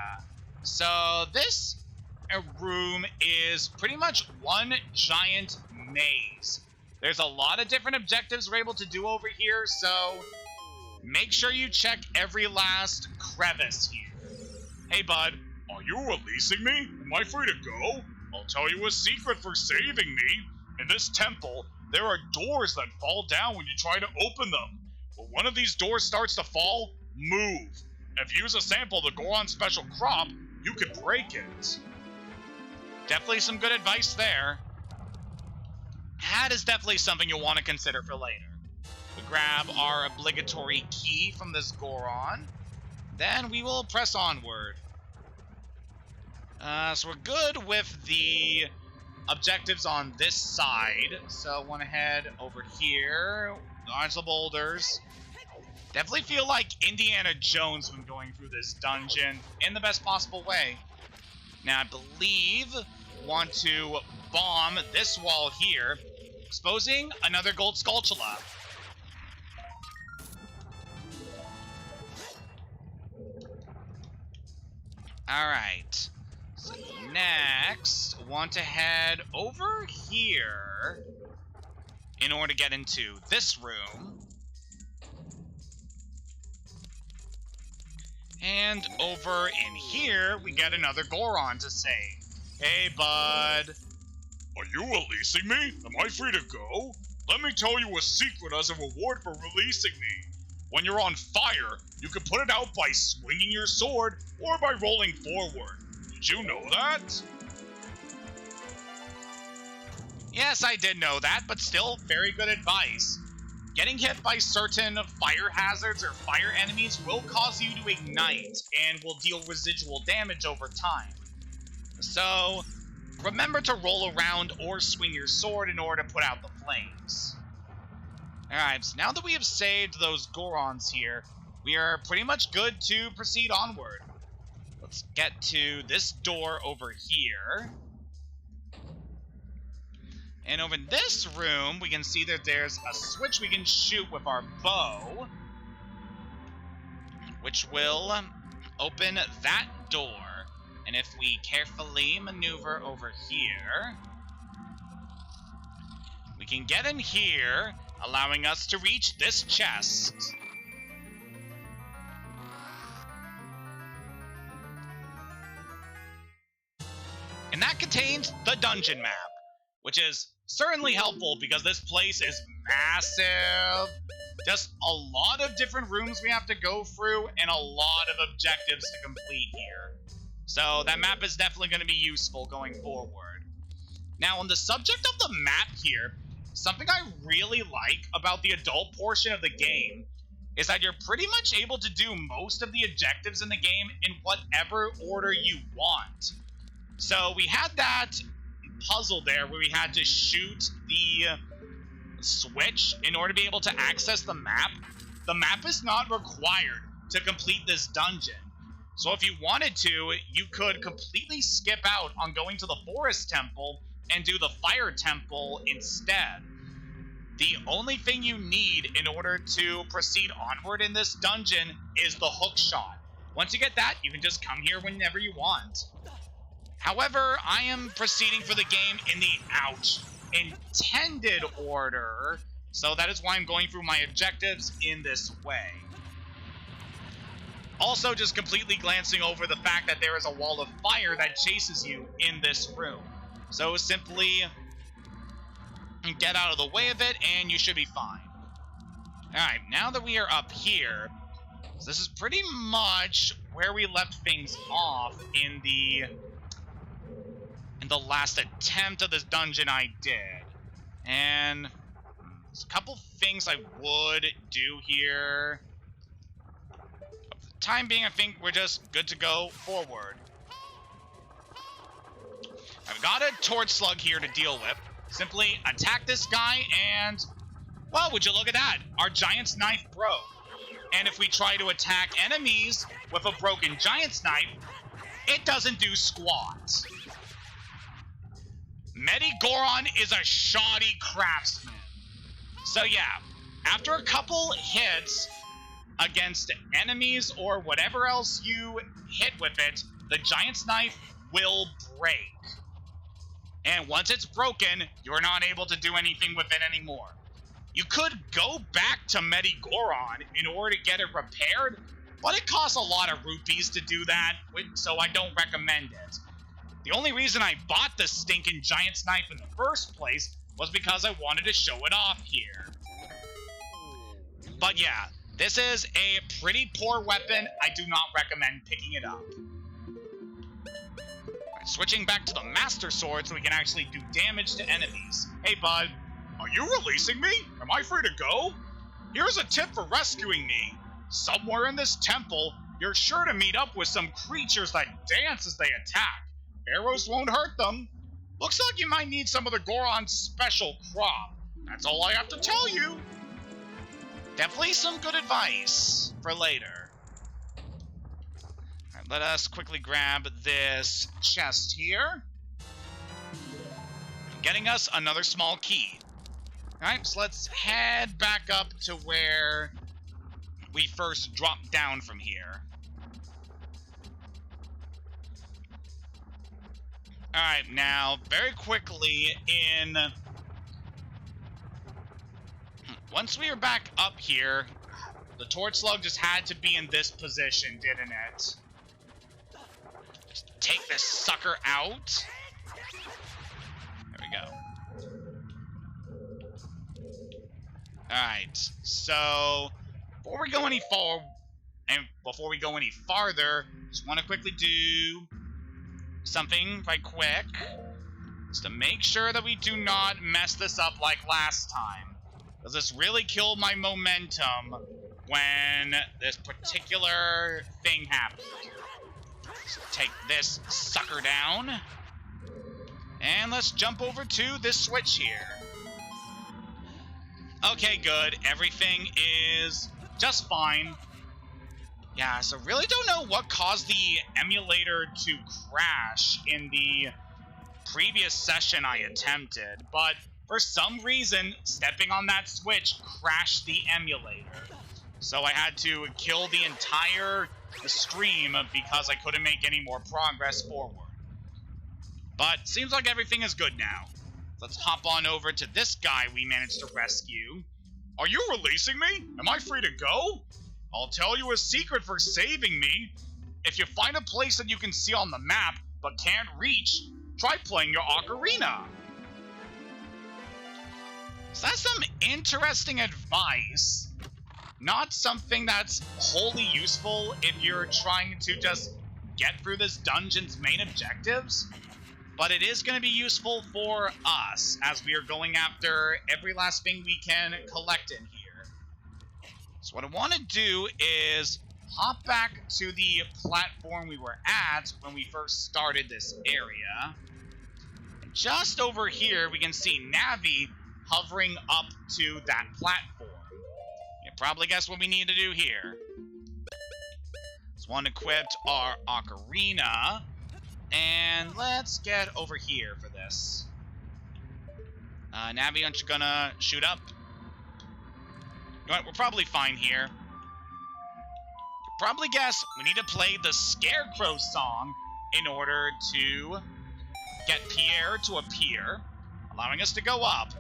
So this room is pretty much one giant maze. There's a lot of different objectives we're able to do over here, so make sure you check every last crevice here. Hey, bud. Are you releasing me? Am I free to go? I'll tell you a secret for saving me. In this temple, there are doors that fall down when you try to open them. When one of these doors starts to fall, move. If you use a sample of the Goron special crop, you can break it. Definitely some good advice there. That is definitely something you'll want to consider for later. We grab our obligatory key from this Goron. Then we will press onward. So we're good with the objectives on this side. So I want to head over here. Dodge the boulders. Definitely feel like Indiana Jones when going through this dungeon in the best possible way. Now I believe want to bomb this wall here, exposing another gold Skulltula. Alright. So next, want to head over here in order to get into this room. And over in here, we get another Goron to save. Hey, bud. Are you releasing me? Am I free to go? Let me tell you a secret as a reward for releasing me. When you're on fire, you can put it out by swinging your sword or by rolling forward. Did you know that? Yes, I did know that, but still, very good advice. Getting hit by certain fire hazards or fire enemies will cause you to ignite and will deal residual damage over time. So, remember to roll around or swing your sword in order to put out the flames. Alright, so now that we have saved those Gorons here, we are pretty much good to proceed onward. Let's get to this door over here. And over in this room, we can see that there's a switch we can shoot with our bow, which will open that door. And if we carefully maneuver over here, we can get in here, allowing us to reach this chest. And that contains the dungeon map, which is certainly helpful because this place is massive. Just a lot of different rooms we have to go through and a lot of objectives to complete here. So that map is definitely going to be useful going forward. Now, on the subject of the map here, something I really like about the adult portion of the game is that you're pretty much able to do most of the objectives in the game in whatever order you want. So we had that puzzle there where we had to shoot the switch in order to be able to access the map. The map is not required to complete this dungeon. So if you wanted to, you could completely skip out on going to the forest temple and do the fire temple instead. The only thing you need in order to proceed onward in this dungeon is the hook shot. Once you get that, you can just come here whenever you want. However, I am proceeding for the game in the intended order, so that is why I'm going through my objectives in this way. Also, just completely glancing over the fact that there is a wall of fire that chases you in this room. So simply get out of the way of it, and you should be fine. Alright, now that we are up here, this is pretty much where we left things off in the last attempt of this dungeon I did. And there's a couple things I would do here. For the time being, I think we're just good to go forward. I've got a torch slug here to deal with. Simply attack this guy and, well, would you look at that? Our giant's knife broke. And if we try to attack enemies with a broken giant's knife, it doesn't do squat. Goron is a shoddy craftsman. So yeah, after a couple hits against enemies or whatever else you hit with it, the giant's knife will break. And once it's broken, you're not able to do anything with it anymore. You could go back to Goron in order to get it repaired, but it costs a lot of rupees to do that, so I don't recommend it. The only reason I bought the stinking giant's knife in the first place was because I wanted to show it off here. But yeah, this is a pretty poor weapon. I do not recommend picking it up. Right, switching back to the Master Sword so we can actually do damage to enemies. Hey, bud. Are you releasing me? Am I free to go? Here's a tip for rescuing me. Somewhere in this temple, you're sure to meet up with some creatures that dance as they attack. Arrows won't hurt them. Looks like you might need some of the Goron's special crop. That's all I have to tell you. Definitely some good advice for later. Alright, let us quickly grab this chest here. Getting us another small key. Alright, so let's head back up to where we first dropped down from here. Alright, now, very quickly, once we are back up here, the torch slug just had to be in this position, didn't it? Just take this sucker out. There we go. Alright, so, before we go any farther, just want to quickly do something right quick, just to make sure that we do not mess this up like last time. Because this really killed my momentum when this particular thing happened. So take this sucker down. And let's jump over to this switch here. Okay, good. Everything is just fine. Yeah, so really don't know what caused the emulator to crash in the previous session I attempted, but for some reason, stepping on that switch crashed the emulator. So I had to kill the entire stream because I couldn't make any more progress forward. But seems like everything is good now. Let's hop on over to this guy we managed to rescue. Are you releasing me? Am I free to go? I'll tell you a secret for saving me. If you find a place that you can see on the map but can't reach, try playing your ocarina. So that's some interesting advice. Not something that's wholly useful if you're trying to just get through this dungeon's main objectives, but it is going to be useful for us as we are going after every last thing we can collect in here. So what I want to do is hop back to the platform we were at when we first started this area. And just over here, we can see Navi hovering up to that platform. You probably guess what we need to do here. Let's one equipped our ocarina, and let's get over here for this. Navi, aren't you gonna shoot up? You know what, we're probably fine here. You probably guess we need to play the Scarecrow song in order to get Pierre to appear, allowing us to go up.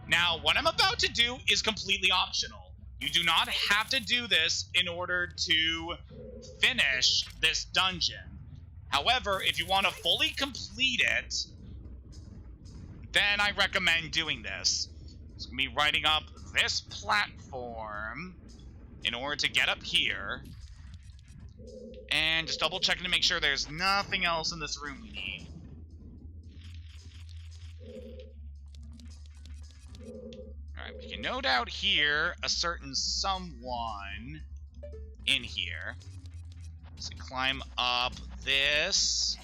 Now, what I'm about to do is completely optional. You do not have to do this in order to finish this dungeon. However, if you want to fully complete it, then I recommend doing this. It's going to be riding up this platform in order to get up here. And just double checking to make sure there's nothing else in this room we need. Alright, we can no doubt hear a certain someone in here. So climb up this.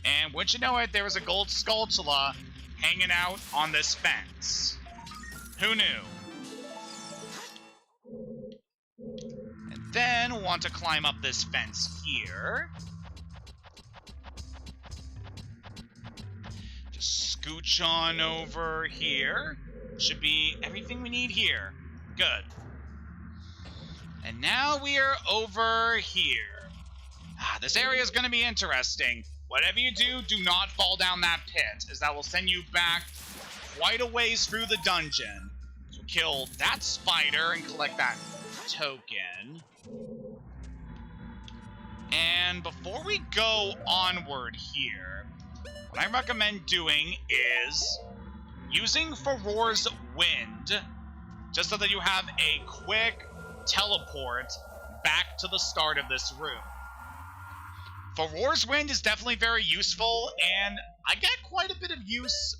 And wouldn't you know it, there was a gold skulltula hanging out on this fence. Who knew? And then we'll want to climb up this fence here. Just scooch on over here. Should be everything we need here. Good. And now we are over here. This area is going to be interesting. Whatever you do, do not fall down that pit, as that will send you back quite a ways through the dungeon. So kill that spider and collect that token. And before we go onward here, what I recommend doing is using Farore's Wind, just so that you have a quick teleport back to the start of this room. Farore's Wind is definitely very useful, and I get quite a bit of use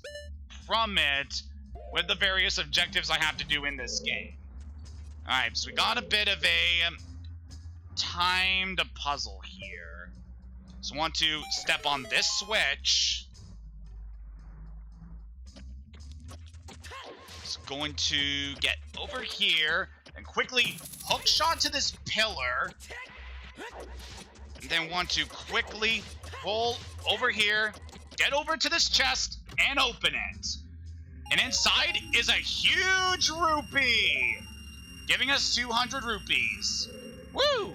from it with the various objectives I have to do in this game. Alright, so we got a bit of a timed puzzle here. So I want to step on this switch. Going to get over here and quickly hook shot to this pillar, and then want to quickly roll over here, get over to this chest, and open it. And inside is a huge rupee, giving us 200 rupees. Woo!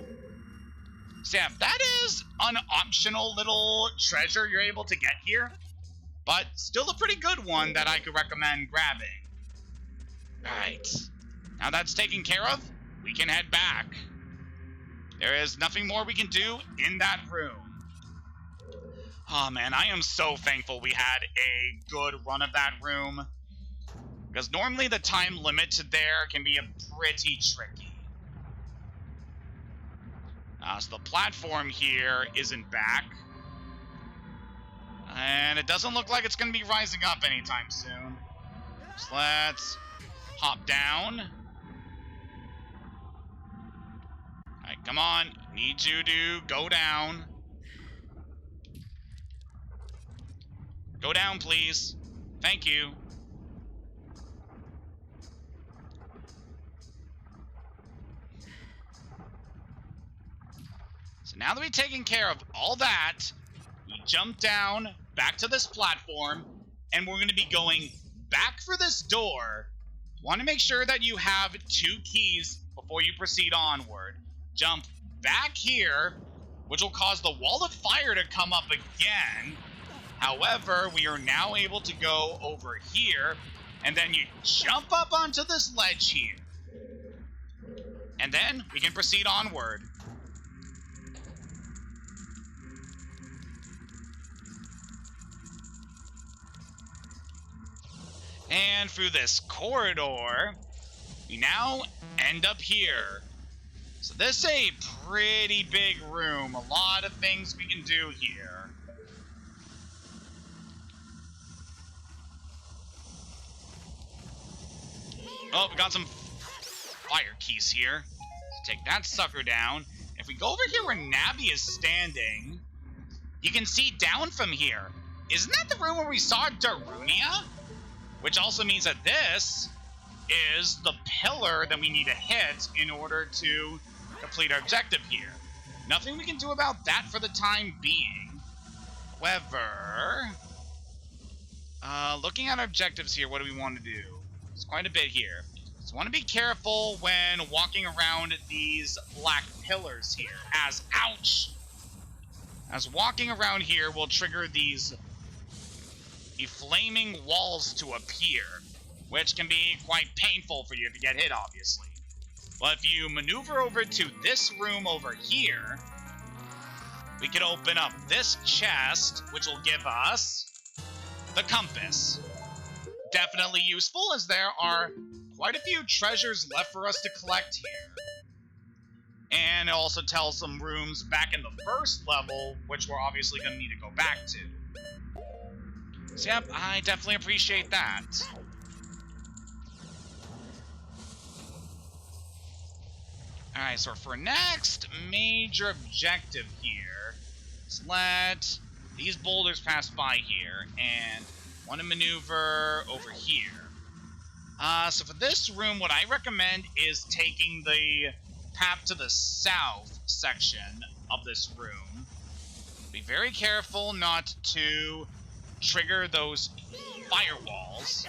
So yeah, that is an optional little treasure you're able to get here, but still a pretty good one that I could recommend grabbing. Alright, now that's taken care of, we can head back. There is nothing more we can do in that room. Oh man, I am so thankful we had a good run of that room, because normally the time limit there can be pretty tricky. So the platform here isn't back, and it doesn't look like it's going to be rising up anytime soon. So let's hop down. Alright, come on. Need you to go down. Go down, please. Thank you. So now that we've taken care of all that, we jump down back to this platform, and we're going to be going back for this door. Want to make sure that you have 2 keys before you proceed onward. Jump back here, which will cause the wall of fire to come up again. However, we are now able to go over here, and then you jump up onto this ledge here. And then we can proceed onward. And through this corridor, we now end up here. So this is a pretty big room. A lot of things we can do here. Oh, we got some fire keys here. Let's take that sucker down. If we go over here where Navi is standing, you can see down from here. Isn't that the room where we saw Darunia? Which also means that this is the pillar that we need to hit in order to complete our objective here. Nothing we can do about that for the time being. However, looking at our objectives here, what do we want to do? There's quite a bit here. So want to be careful when walking around these black pillars here, as walking around here will trigger these flaming walls to appear, which can be quite painful for you to get hit, obviously. But if you maneuver over to this room over here, we can open up this chest, which will give us the compass. Definitely useful, as there are quite a few treasures left for us to collect here. And it also tells some rooms back in the first level, which we're obviously going to need to go back to. So yep, I definitely appreciate that. Alright, so for next major objective here, let's let these boulders pass by here, and want to maneuver over here. So for this room, what I recommend is taking the path to the south section of this room. Be very careful not to trigger those firewalls.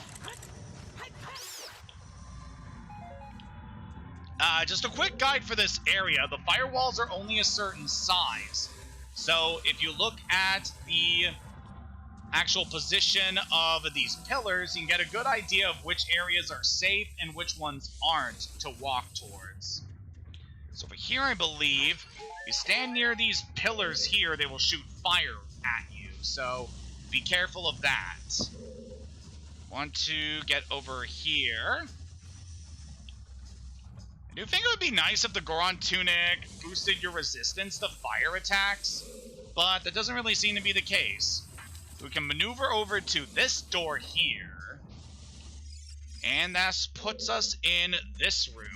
Just a quick guide for this area. The firewalls are only a certain size. So if you look at the actual position of these pillars, you can get a good idea of which areas are safe and which ones aren't to walk towards. So over here, I believe, if you stand near these pillars here, they will shoot fire at you. So be careful of that. Want to get over here. I do think it would be nice if the Goron Tunic boosted your resistance to fire attacks, but that doesn't really seem to be the case. We can maneuver over to this door here, and that puts us in this room.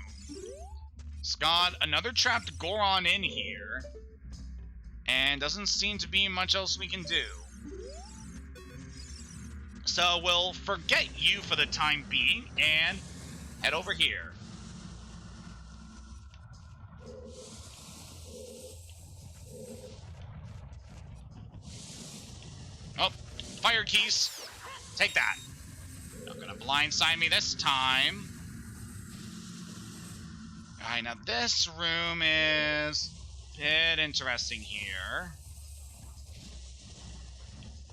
It's got another trapped Goron in here, and doesn't seem to be much else we can do. So we'll forget you for the time being, and head over here. Oh, fire keys. Take that. Not gonna blindside me this time. Alright, now this room is a bit interesting here.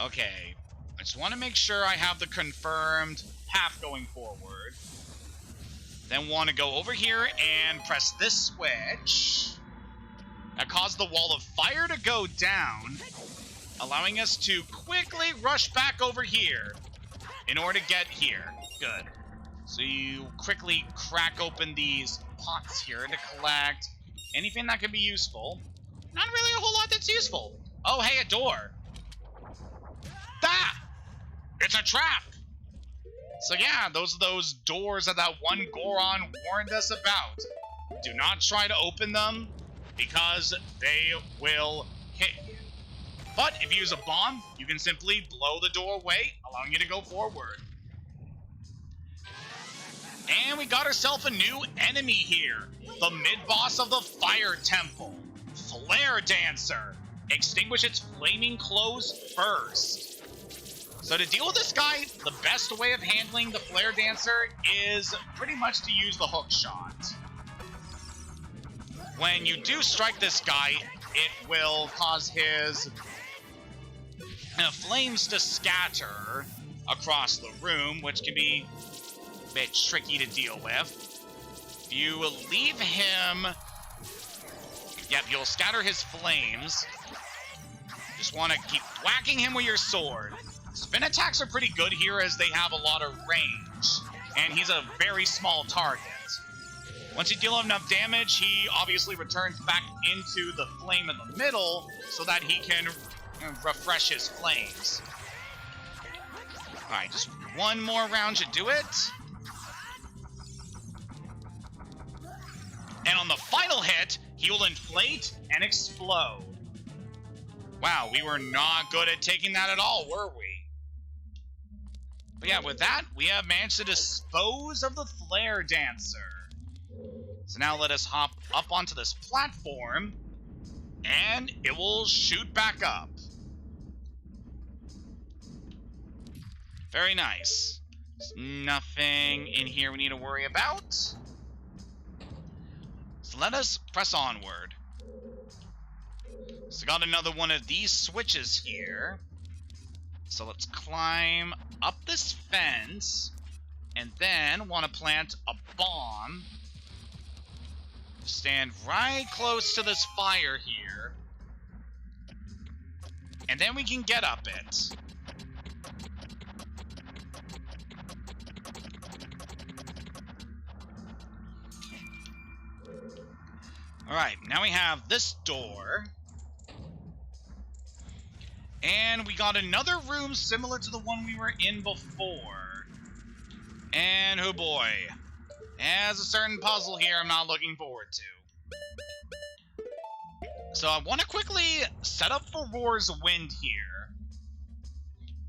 Okay, I just want to make sure I have the confirmed path going forward. Then want to go over here and press this switch. That caused the wall of fire to go down, allowing us to quickly rush back over here in order to get here. Good. So you quickly crack open these pots here to collect anything that could be useful. Not really a whole lot that's useful. Oh, hey, a door. Ah! It's a trap! So yeah, those are those doors that one Goron warned us about. Do not try to open them, because they will hit you. But if you use a bomb, you can simply blow the door away, allowing you to go forward. And we got ourselves a new enemy here. The mid-boss of the Fire Temple. Flare Dancer. Extinguish its flaming clothes first. So to deal with this guy, the best way of handling the Flare Dancer is pretty much to use the hook shot. When you do strike this guy, it will cause his flames to scatter across the room, which can be a bit tricky to deal with. If you leave him... Yep, you'll scatter his flames. Just want to keep whacking him with your sword. Spin attacks are pretty good here as they have a lot of range, and he's a very small target. Once you deal enough damage, he obviously returns back into the flame in the middle so that he can refresh his flames. Alright, just one more round should do it. And on the final hit, he will inflate and explode. Wow, we were not good at taking that at all, were we? But yeah, with that, we have managed to dispose of the Flare Dancer. So now let us hop up onto this platform, and it will shoot back up. Very nice. There's nothing in here we need to worry about. So let us press onward. So got another one of these switches here. So let's climb up this fence, and then want to plant a bomb. Stand right close to this fire here. And then we can get up it. Alright, now we have this door. And we got another room similar to the one we were in before. And oh boy. There's a certain puzzle here I'm not looking forward to. So I want to quickly set up for Roar's Wind here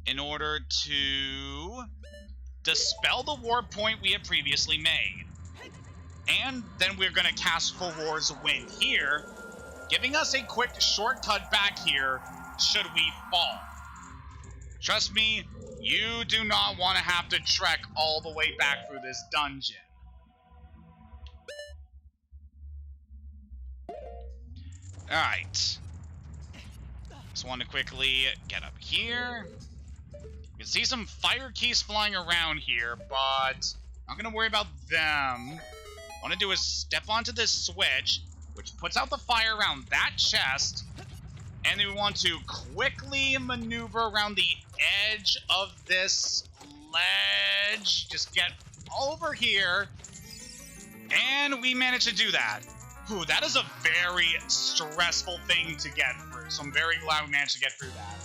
in order to dispel the warp point we had previously made. And then we're going to cast for Roar's Wind here, giving us a quick shortcut back here should we fall. Trust me, you do not want to have to trek all the way back through this dungeon. Alright. Just want to quickly get up here. You can see some fire keys flying around here, but I'm not going to worry about them. What I want to do is step onto this switch, which puts out the fire around that chest, and then we want to quickly maneuver around the edge of this ledge. Just get over here, and we managed to do that. Ooh, that is a very stressful thing to get through, so I'm very glad we managed to get through that.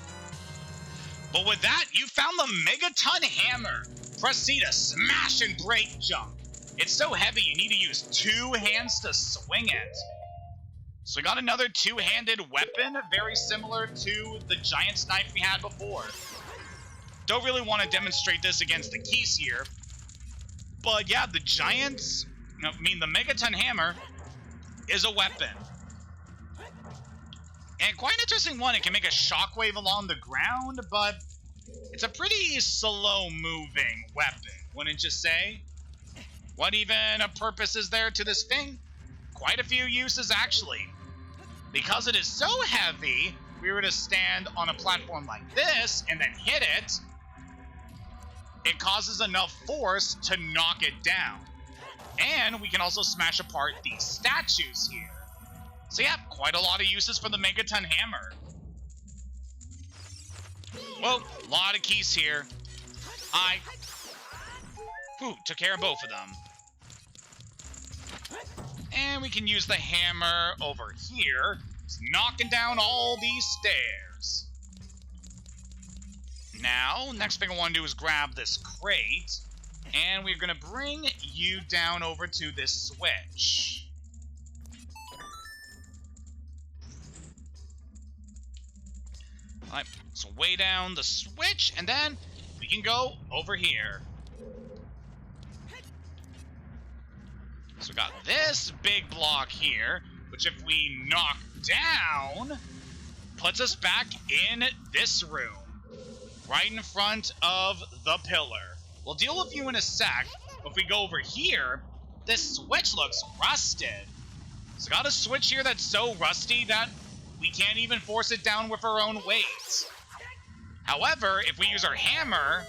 But with that, you found the Megaton Hammer. Press C to smash and break jump. It's so heavy you need to use 2 hands to swing it. So we got another 2-handed weapon, very similar to the giant's knife we had before. Don't really want to demonstrate this against the keys here, but yeah, the the Megaton Hammer is a weapon. And quite an interesting one. It can make a shockwave along the ground, but it's a pretty slow-moving weapon, wouldn't you say? What even a purpose is there to this thing? Quite a few uses, actually. Because it is so heavy, if we were to stand on a platform like this and then hit it, it causes enough force to knock it down. And we can also smash apart these statues here. So yeah, quite a lot of uses for the Megaton Hammer. Whoa, a lot of keys here. Took care of both of them. And we can use the hammer over here, just knocking down all these stairs. Now, next thing I want to do is grab this crate, and we're going to bring you down over to this switch. Alright, so way down the switch, and then we can go over here. So we got this big block here, which if we knock down, puts us back in this room, right in front of the pillar. We'll deal with you in a sec, but if we go over here, this switch looks rusted. So got a switch here that's so rusty that we can't even force it down with our own weight. However, if we use our hammer,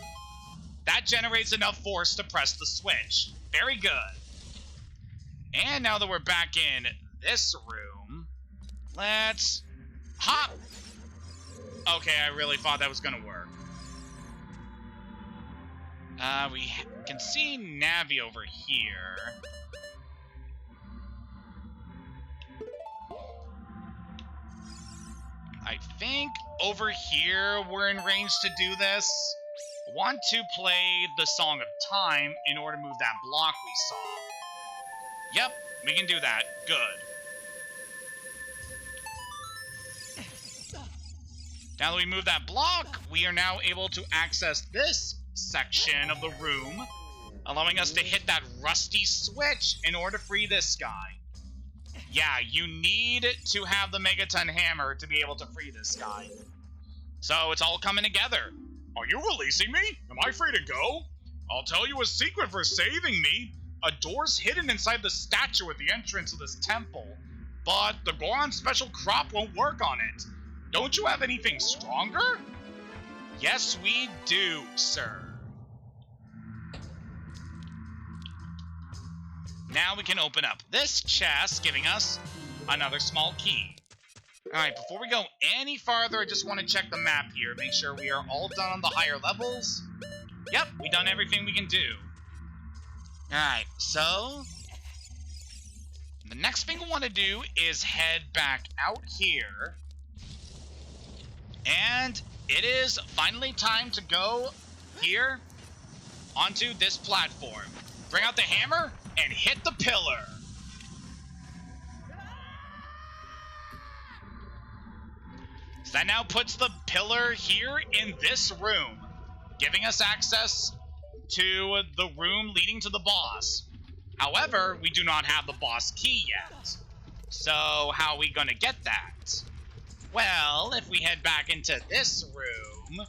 that generates enough force to press the switch. Very good. And now that we're back in this room, let's hop. Okay, I really thought that was gonna work. We can see Navi over here. I think over here we're in range to do this. I want to play the Song of Time in order to move that block we saw. Yep, we can do that. Good. Now that we move that block, we are now able to access this section of the room, allowing us to hit that rusty switch in order to free this guy. Yeah, you need to have the Megaton Hammer to be able to free this guy. So it's all coming together. Are you releasing me? Am I free to go? I'll tell you a secret for saving me. A door's hidden inside the statue at the entrance of this temple, but the Goron special crop won't work on it. Don't you have anything stronger? Yes, we do, sir. Now we can open up this chest, giving us another small key. Alright, before we go any farther, I just want to check the map here, make sure we are all done on the higher levels. Yep, we've done everything we can do. Alright, so the next thing we want to do is head back out here. And it is finally time to go here onto this platform. Bring out the hammer and hit the pillar. So that now puts the pillar here in this room, giving us access to the room leading to the boss. However, we do not have the boss key yet. So how are we going to get that? Well, if we head back into this room,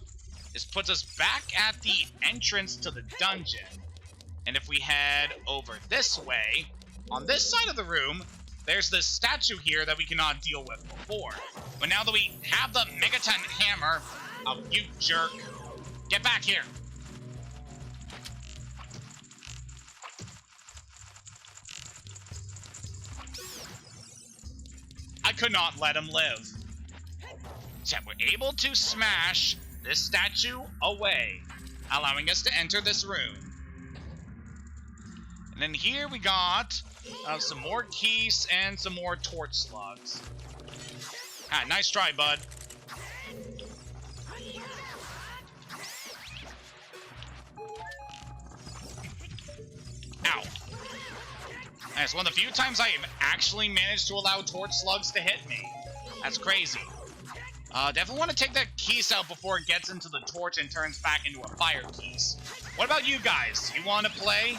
this puts us back at the entrance to the dungeon. And if we head over this way, on this side of the room, there's this statue here that we cannot deal with before. But now that we have the Megaton Hammer, oh, you jerk, get back here. I could not let him live. So we're able to smash this statue away, allowing us to enter this room. And then here we got some more keys and some more torch slugs. Ah, nice try, bud. Ow. That's one of the few times I have actually managed to allow torch slugs to hit me. That's crazy. Definitely want to take that keys out before it gets into the torch and turns back into a fire keys. What about you guys? You want to play?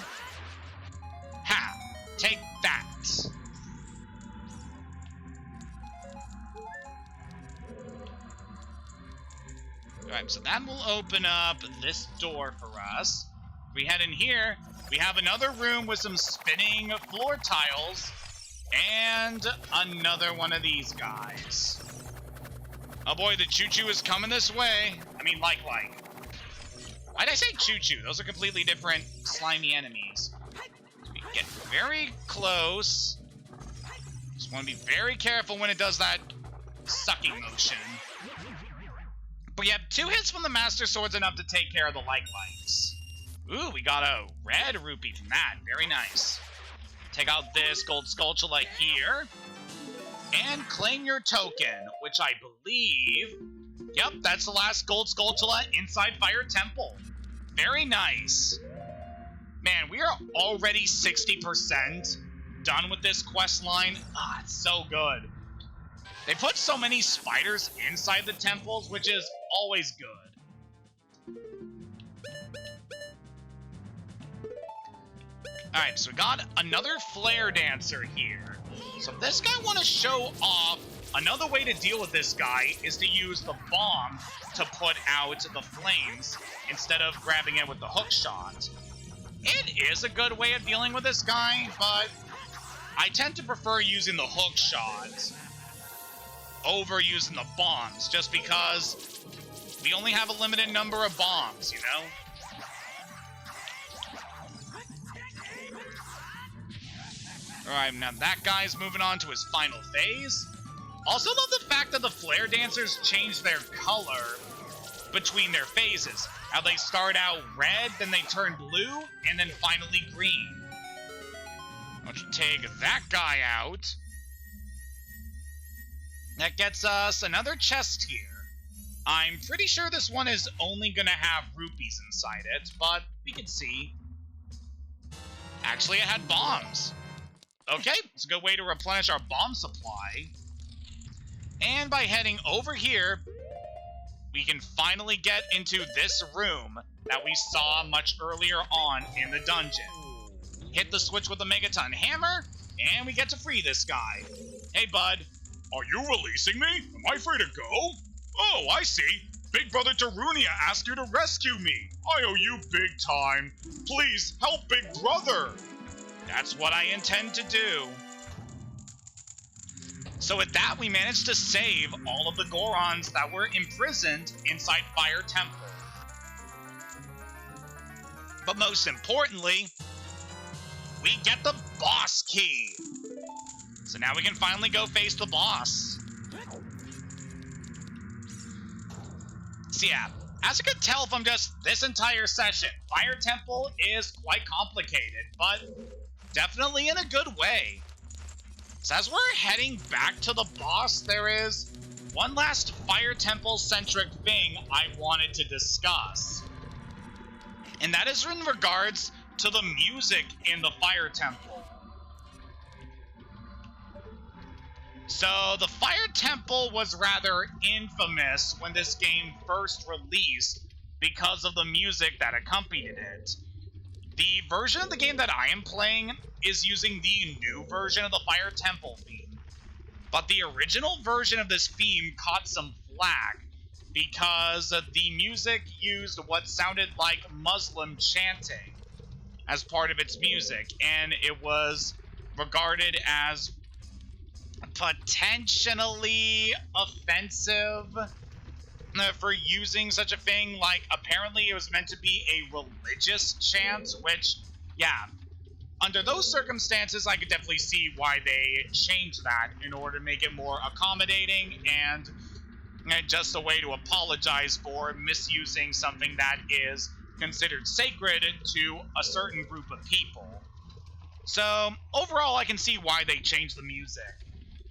Ha! Take that. Alright, so that will open up this door for us. If we head in here, we have another room with some spinning floor tiles and another one of these guys. Oh boy, the choo-choo is coming this way. I mean, like. Why'd I say choo-choo? Those are completely different slimy enemies. We get very close. Just want to be very careful when it does that sucking motion. But yeah, 2 hits from the Master Sword's enough to take care of the lights. Ooh, we got a red rupee from that. Very nice. Take out this gold Skulltula here. And claim your token, which I believe... Yep, that's the last gold Skulltula inside Fire Temple. Very nice. Man, we are already 60% done with this quest line. Ah, it's so good. They put so many spiders inside the temples, which is always good. Alright, so we got another Flare Dancer here. So this guy want to show off. Another way to deal with this guy is to use the bomb to put out the flames instead of grabbing it with the hook shot. It is a good way of dealing with this guy, but I tend to prefer using the hook shot over using the bombs, just because we only have a limited number of bombs, you know? Alright, now that guy's moving on to his final phase. Also love the fact that the flare dancers change their color between their phases. How they start out red, then they turn blue, and then finally green. Let's take that guy out. That gets us another chest here. I'm pretty sure this one is only gonna have rupees inside it, but we can see. Actually, it had bombs. Okay, it's a good way to replenish our bomb supply. And by heading over here, we can finally get into this room that we saw much earlier on in the dungeon. Hit the switch with the Megaton Hammer, and we get to free this guy. Hey, bud. Are you releasing me? Am I free to go? Oh, I see. Big Brother Darunia asked you to rescue me. I owe you big time. Please help Big Brother. That's what I intend to do. So with that, we managed to save all of the Gorons that were imprisoned inside Fire Temple. But most importantly, we get the boss key. So now we can finally go face the boss. So yeah, as you can tell from just this entire session, Fire Temple is quite complicated, but definitely in a good way. So as we're heading back to the boss, there is one last Fire Temple-centric thing I wanted to discuss. And that is in regards to the music in the Fire Temple. So the Fire Temple was rather infamous when this game first released because of the music that accompanied it. The version of the game that I am playing is using the new version of the Fire Temple theme. But the original version of this theme caught some flack because the music used what sounded like Muslim chanting as part of its music, and it was regarded as potentially offensive for using such a thing. Like, apparently it was meant to be a religious chant, which, yeah, under those circumstances, I could definitely see why they changed that in order to make it more accommodating and just a way to apologize for misusing something that is considered sacred to a certain group of people. So, overall, I can see why they changed the music.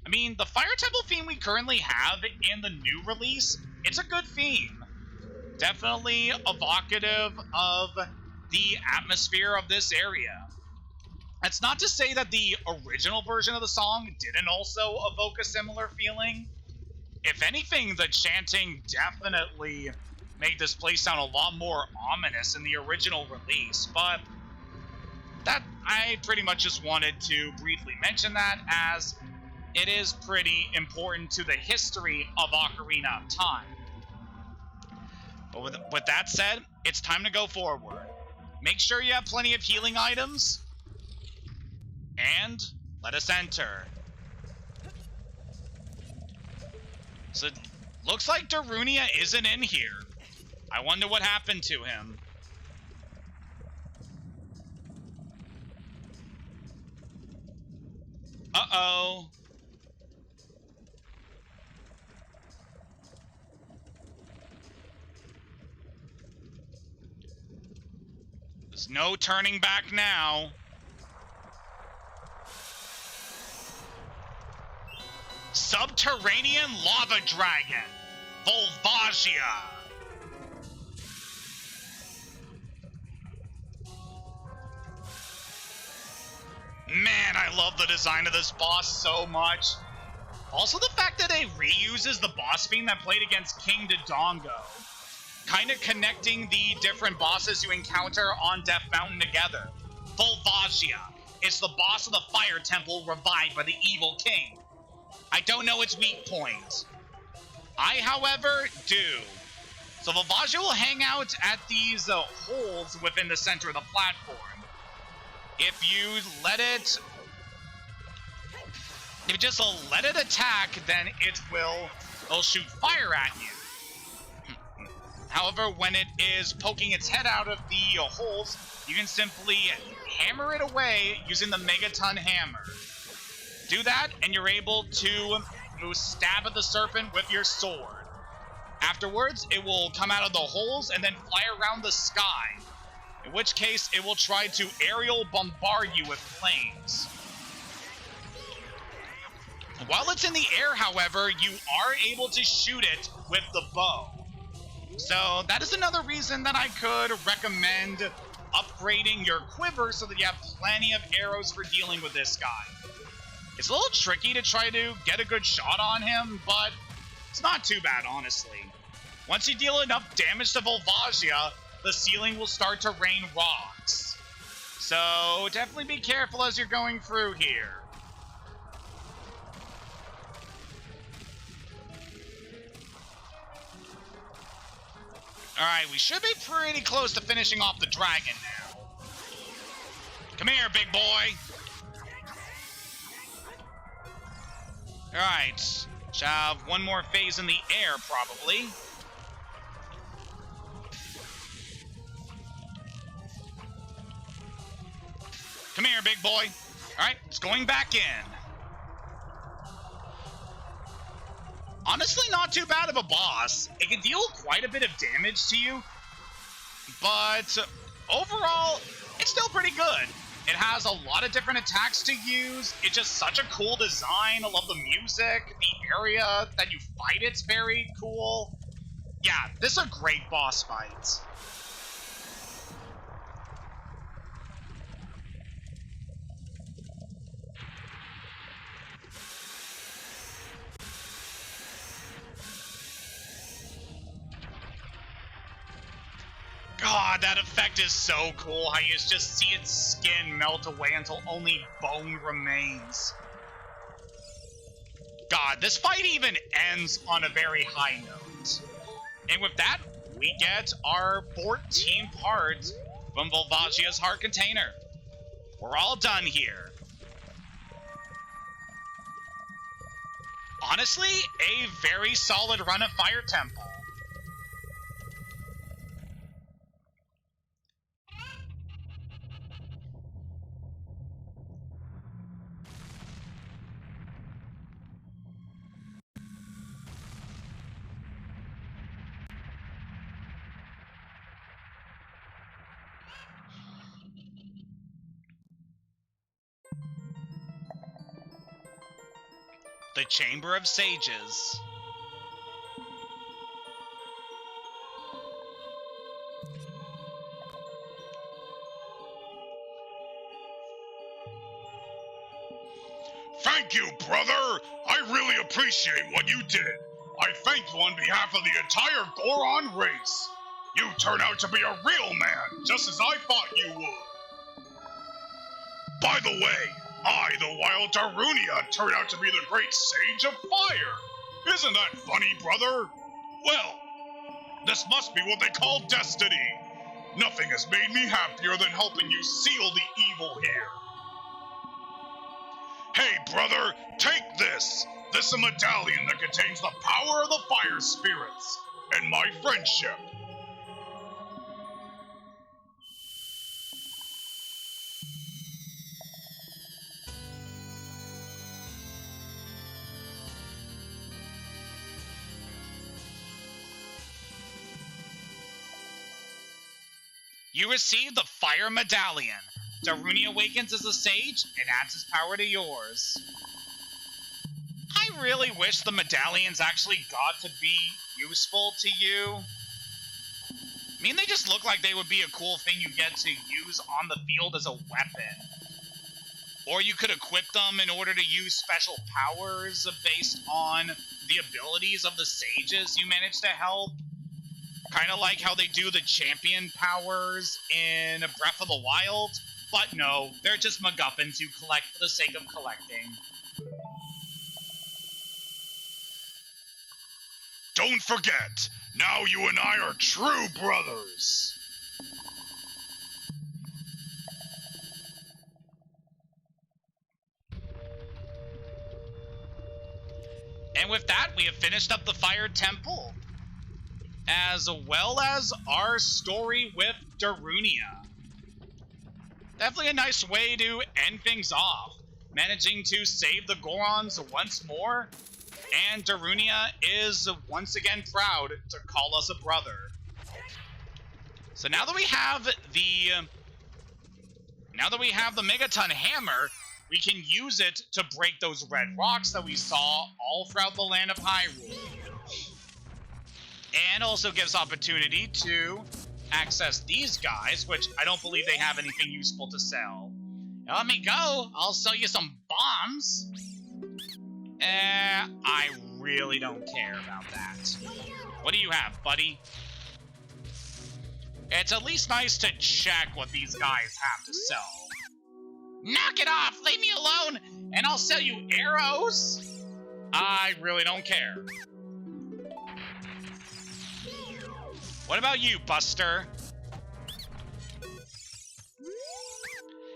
I mean, the Fire Temple theme we currently have in the new release, it's a good theme. Definitely evocative of the atmosphere of this area. That's not to say that the original version of the song didn't also evoke a similar feeling. If anything, the chanting definitely made this place sound a lot more ominous in the original release, but that I pretty much just wanted to briefly mention that, as it is pretty important to the history of Ocarina of Time. But with that said, it's time to go forward. Make sure you have plenty of healing items, and let us enter. So, looks like Darunia isn't in here. I wonder what happened to him. Uh-oh. There's no turning back now. Subterranean Lava Dragon, Volvagia. Man, I love the design of this boss so much. Also the fact that it reuses the boss theme that played against King Dodongo, kind of connecting the different bosses you encounter on Death Mountain together. Volvagia, it's the boss of the Fire Temple revived by the evil king. I don't know its weak point. I, however, do. So Volvagia will hang out at these holes within the center of the platform. If you just let it attack, then it'll shoot fire at you. However, when it is poking its head out of the holes, you can simply hammer it away using the Megaton Hammer. Do that, and you're able to stab at the serpent with your sword. Afterwards, it will come out of the holes and then fly around the sky, in which case it will try to aerial bombard you with flames. While it's in the air, however, you are able to shoot it with the bow. So that is another reason that I could recommend upgrading your quiver so that you have plenty of arrows for dealing with this guy. It's a little tricky to try to get a good shot on him, but it's not too bad, honestly. Once you deal enough damage to Volvagia, the ceiling will start to rain rocks. So definitely be careful as you're going through here. Alright, we should be pretty close to finishing off the dragon now. Come here, big boy. Alright, shall have one more phase in the air, probably. Come here, big boy. Alright, it's going back in. Honestly, not too bad of a boss. It can deal quite a bit of damage to you, but overall, it's still pretty good. It has a lot of different attacks to use. It's just such a cool design. I love the music. The area that you fight it's very cool. Yeah, this is a great boss fight. God, that effect is so cool, how you just see its skin melt away until only bone remains. God, this fight even ends on a very high note. And with that, we get our 14th heart from Volvagia's heart container. We're all done here. Honestly, a very solid run of Fire Temple. The Chamber of Sages. Thank you, brother! I really appreciate what you did. I thank you on behalf of the entire Goron race. You turned out to be a real man, just as I thought you would. By the way, I, the wild Darunia, turned out to be the great sage of fire. Isn't that funny, brother? Well, this must be what they call destiny. Nothing has made me happier than helping you seal the evil here. Hey, brother, take this. This is a medallion that contains the power of the fire spirits and my friendship. You receive the Fire Medallion. Darunia awakens as a sage and adds his power to yours. I really wish the medallions actually got to be useful to you. I mean, they just look like they would be a cool thing you get to use on the field as a weapon. Or you could equip them in order to use special powers based on the abilities of the sages you manage to help. Kind of like how they do the champion powers in Breath of the Wild. But no, they're just MacGuffins you collect for the sake of collecting. Don't forget, now you and I are true brothers. And with that, we have finished up the Fire Temple. as well as our story with Darunia. Definitely a nice way to end things off, managing to save the Gorons once more, and Darunia is once again proud to call us a brother. So now that we have the Megaton Hammer, we can use it to break those red rocks that we saw all throughout the land of Hyrule. And also gives opportunity to access these guys, which I don't believe they have anything useful to sell. Let me go. I'll sell you some bombs. I really don't care about that. What do you have, buddy? It's at least nice to check what these guys have to sell. Knock it off! Leave me alone! And I'll sell you arrows? I really don't care. What about you, Buster?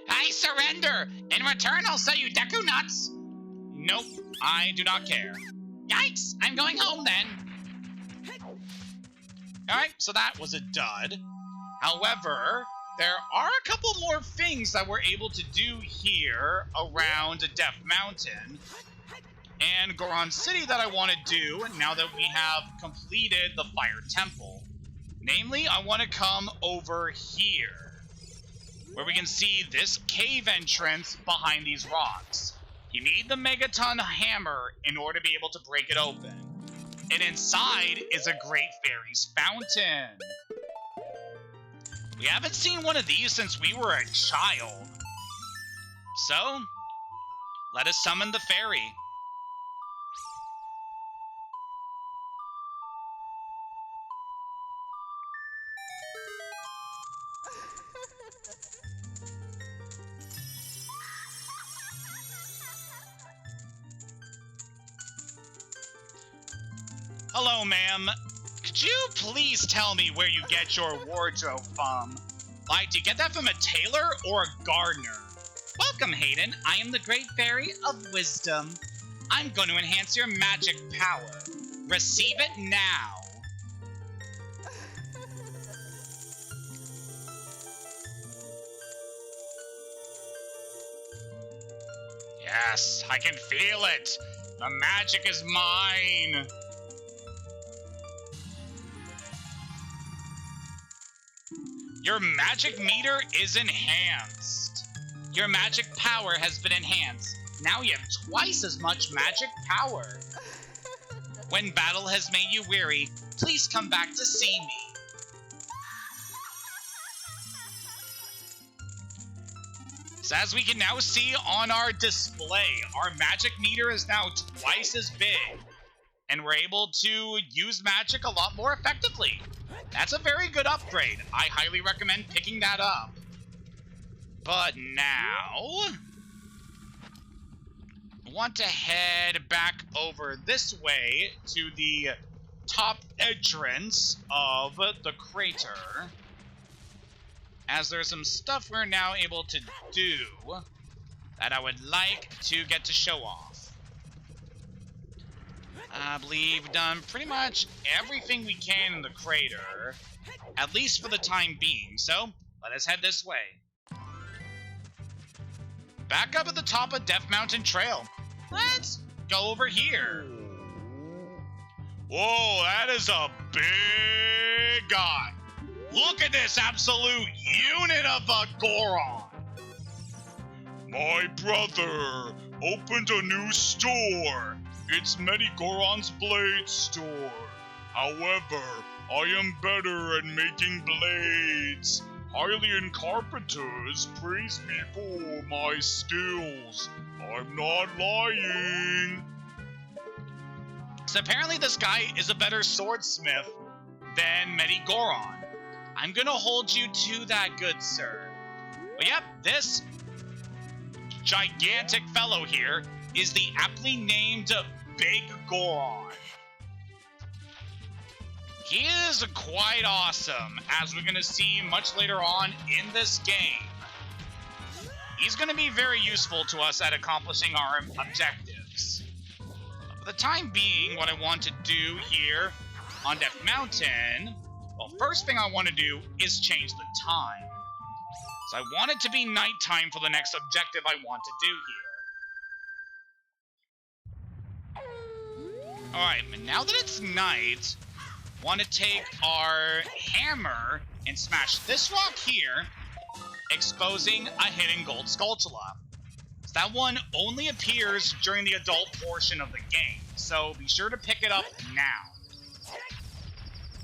I surrender! In return, I'll sell you Deku Nuts! Nope, I do not care. Yikes! I'm going home then! Alright, so that was a dud. However, there are a couple more things that we're able to do here around Death Mountain and Goron City that I want to do now that we have completed the Fire Temple. Namely, I want to come over here, where we can see this cave entrance behind these rocks. You need the Megaton Hammer in order to be able to break it open. And inside is a Great Fairy's Fountain. We haven't seen one of these since we were a child. So, let us summon the fairy. Hello, ma'am. Could you please tell me where you get your wardrobe from? Like, do you get that from a tailor or a gardener? Welcome, Hayden. I am the Great Fairy of Wisdom. I'm going to enhance your magic power. Receive it now. Yes, I can feel it. The magic is mine. Your magic meter is enhanced. Your magic power has been enhanced. Now you have twice as much magic power. When battle has made you weary, please come back to see me. So as we can now see on our display, our magic meter is now twice as big. And we're able to use magic a lot more effectively. That's a very good upgrade. I highly recommend picking that up. But now, I want to head back over this way to the top entrance of the crater, as there's some stuff we're now able to do that I would like to get to show off. I believe we've done pretty much everything we can in the crater, at least for the time being, so let us head this way. Back up at the top of Death Mountain Trail. Let's go over here. Whoa, that is a big guy. Look at this absolute unit of a Goron. My brother opened a new store. It's Many Goron's Blade Store. However, I am better at making blades. Hylian carpenters praise me for my skills. I'm not lying. So apparently this guy is a better swordsmith than Many Goron. I'm gonna hold you to that, good sir. But yep, this gigantic fellow here is the aptly named Big Goron. He is quite awesome, as we're going to see much later on in this game. He's going to be very useful to us at accomplishing our objectives. For the time being, what I want to do here on Death Mountain, well, first thing I want to do is change the time. So I want it to be nighttime for the next objective I want to do here. Alright, but now that it's night, I want to take our hammer and smash this rock here, exposing a hidden gold Skulltula. So that one only appears during the adult portion of the game, so be sure to pick it up now.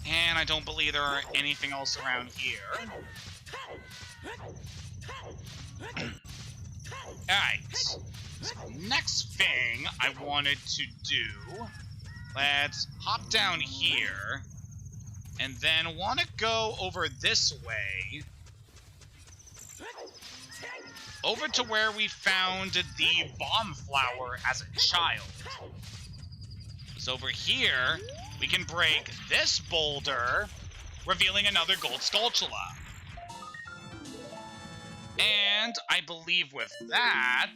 And I don't believe there are anything else around here. Alright, so next thing I wanted to do, let's hop down here, and then want to go over this way, over to where we found the bomb flower as a child. So over here, we can break this boulder, revealing another gold Skulltula. And I believe with that,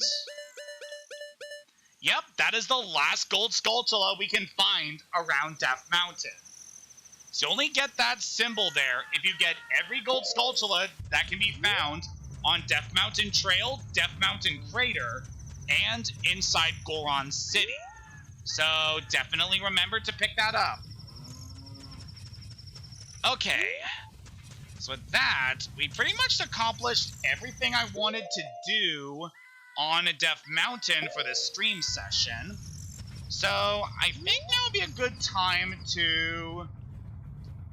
yep, that is the last gold Skulltula we can find around Death Mountain. So you only get that symbol there if you get every gold Skulltula that can be found on Death Mountain Trail, Death Mountain Crater, and inside Goron City. So definitely remember to pick that up. Okay. So with that, we pretty much accomplished everything I wanted to do on Death Mountain for this stream session. So I think now would be a good time to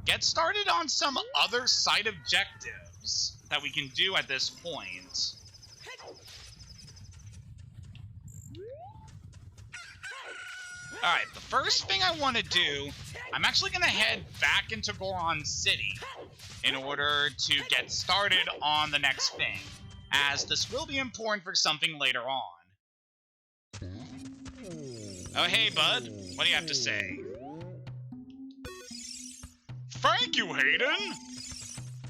get started on some other side objectives that we can do at this point. Alright, the first thing I want to do, I'm actually going to head back into Goron City in order to get started on the next thing, as this will be important for something later on. Oh, hey, bud. What do you have to say? Thank you, Hayden!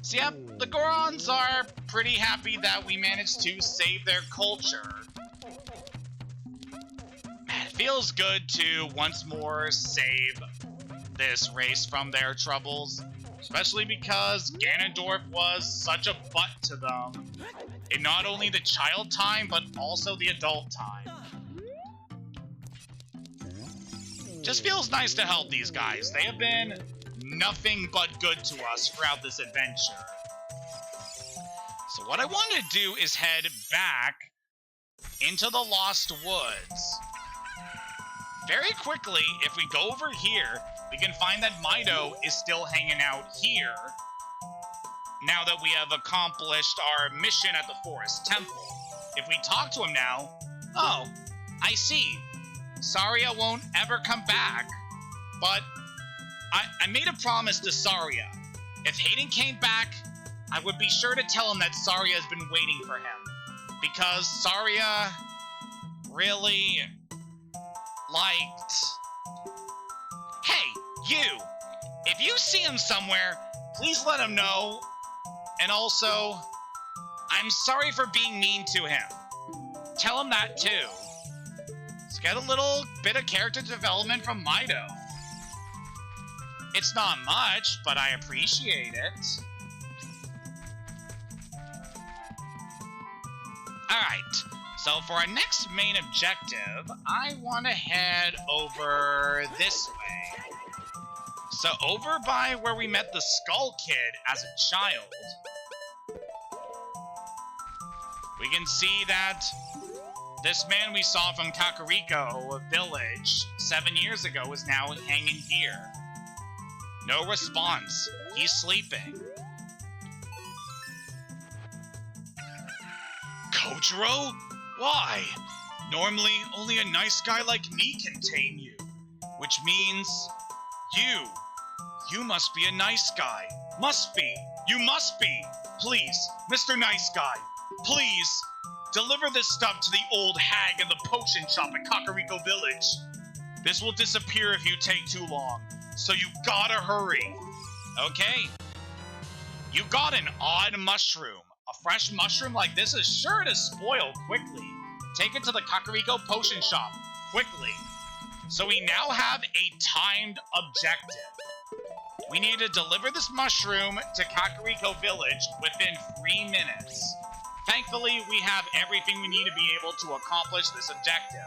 So, yep, the Gorons are pretty happy that we managed to save their culture. It feels good to once more save this race from their troubles, especially because Ganondorf was such a butt to them in not only the child time, but also the adult time. Just feels nice to help these guys. They have been nothing but good to us throughout this adventure. So what I want to do is head back into the Lost Woods. Very quickly, if we go over here, we can find that Mido is still hanging out here, now that we have accomplished our mission at the Forest Temple. If we talk to him now... Oh, I see. Saria won't ever come back, but I made a promise to Saria. If Hayden came back, I would be sure to tell him that Saria has been waiting for him, because Saria really liked... Hey, you! If you see him somewhere, please let him know. And also, I'm sorry for being mean to him. Tell him that too. Let's get a little bit of character development from Mido. It's not much, but I appreciate it. Alright, so for our next main objective, I want to head over this way. So over by where we met the Skull Kid as a child, we can see that this man we saw from Kakariko Village 7 years ago is now hanging here. No response. He's sleeping. Kojiro? Why? Normally, only a nice guy like me can tame you. Which means, you must be a nice guy. Must be. You must be. Please, Mr. Nice Guy, please, deliver this stuff to the old hag in the potion shop at Kakariko Village. This will disappear if you take too long, so you gotta hurry. Okay. You got an odd mushroom. A fresh mushroom like this is sure to spoil quickly. Take it to the Kakariko potion shop, quickly. So we now have a timed objective. We need to deliver this mushroom to Kakariko Village within 3 minutes. Thankfully, we have everything we need to be able to accomplish this objective.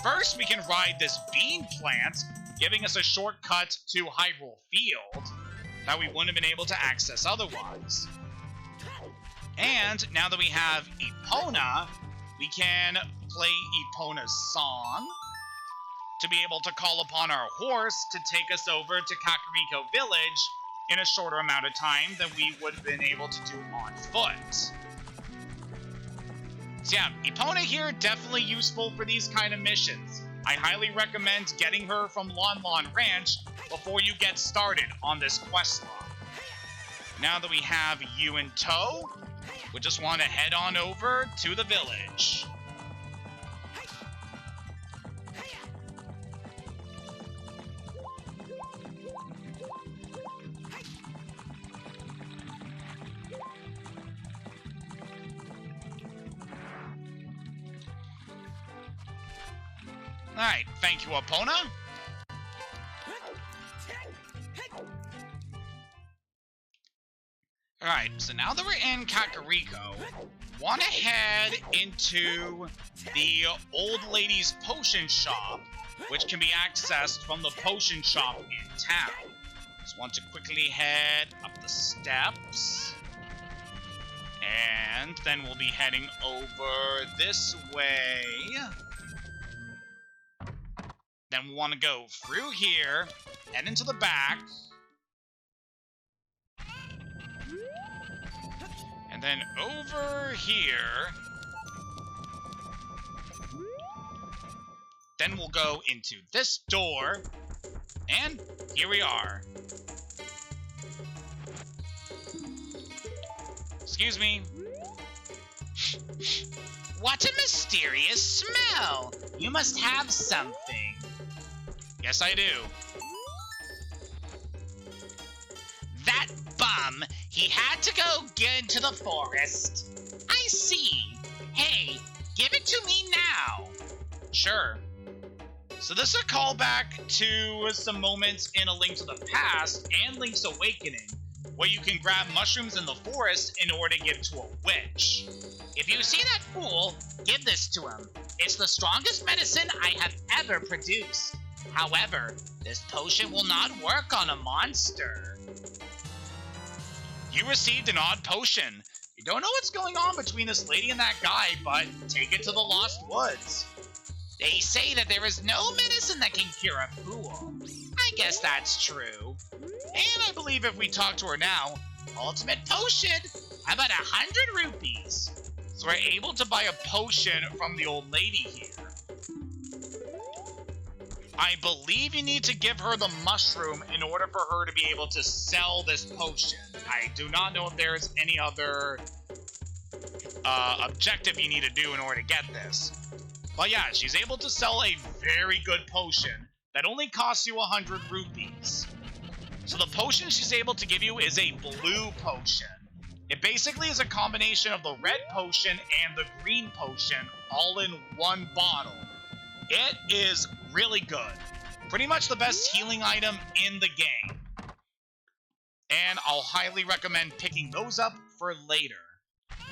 First, we can ride this bean plant, giving us a shortcut to Hyrule Field that we wouldn't have been able to access otherwise. And now that we have Epona, we can play Epona's song to be able to call upon our horse to take us over to Kakariko Village in a shorter amount of time than we would have been able to do on foot. So yeah, Epona here, definitely useful for these kind of missions. I highly recommend getting her from Lon Lon Ranch before you get started on this quest line. Now that we have you in tow, we just want to head on over to the village. Alright, thank you, Epona. Alright, so now that we're in Kakariko, want to head into the old lady's potion shop, which can be accessed from the potion shop in town. Just want to quickly head up the steps, and then we'll be heading over this way. Then we want to go through here, head into the back, and then over here. Then we'll go into this door, and here we are. Excuse me. What a mysterious smell! You must have something. Yes, I do. That bum, he had to go get into the forest. I see. Hey, give it to me now. Sure. So this is a callback to some moments in A Link to the Past and Link's Awakening, where you can grab mushrooms in the forest in order to give to a witch. If you see that fool, give this to him. It's the strongest medicine I have ever produced. However, this potion will not work on a monster. You received an odd potion. You don't know what's going on between this lady and that guy, but take it to the Lost Woods. They say that there is no medicine that can cure a fool. I guess that's true. And I believe if we talk to her now, ultimate potion, how about 100 rupees? So we're able to buy a potion from the old lady here. I believe you need to give her the mushroom in order for her to be able to sell this potion. I do not know if there's any other objective you need to do in order to get this. But yeah, she's able to sell a very good potion that only costs you 100 rupees. So the potion she's able to give you is a blue potion. It basically is a combination of the red potion and the green potion all in one bottle. It is really good. Pretty much the best healing item in the game. And I'll highly recommend picking those up for later.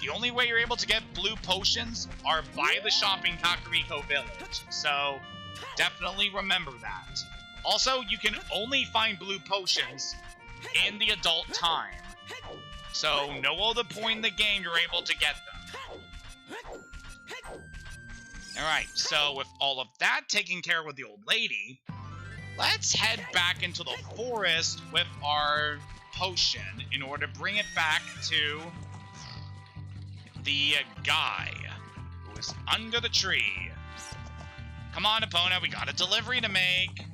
The only way you're able to get blue potions are by the shop in Kakariko Village. So definitely remember that. Also, you can only find blue potions in the adult time. So no other point in the game you're able to get them. Alright, so with all of that taken care of with the old lady, let's head back into the forest with our potion in order to bring it back to the guy who is under the tree. Come on, Epona, we got a delivery to make.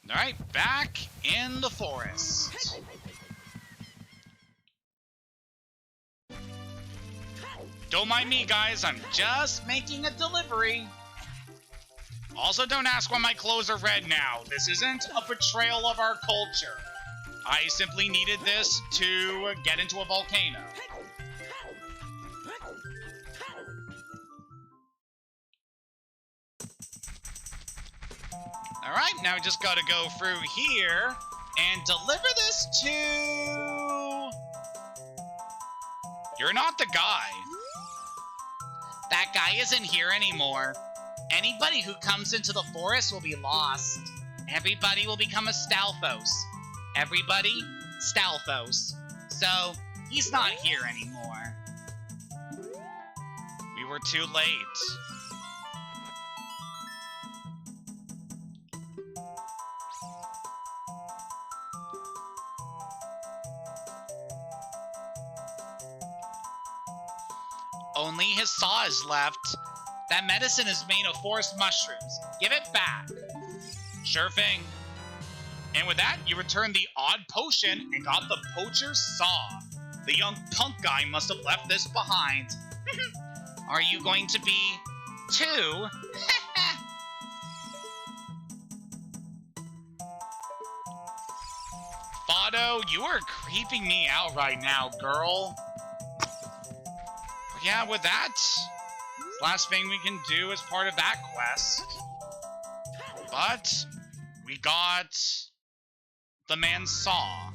Alright, back in the forest. Don't mind me, guys. I'm just making a delivery. Also, don't ask why my clothes are red now. This isn't a betrayal of our culture. I simply needed this to get into a volcano. Alright, now we just gotta go through here and deliver this to... You're not the guy. That guy isn't here anymore. Anybody who comes into the forest will be lost. Everybody will become a Stalfos. Everybody, Stalfos. So, he's not here anymore. We were too late. Only his saw is left. That medicine is made of forest mushrooms. Give it back. Sure thing. And with that, you return the odd potion and got the poacher's saw. The young punk guy must have left this behind. Are you going to be too? Fado, you are creeping me out right now, girl. Yeah, with that, last thing we can do as part of that quest. But we got the man's saw.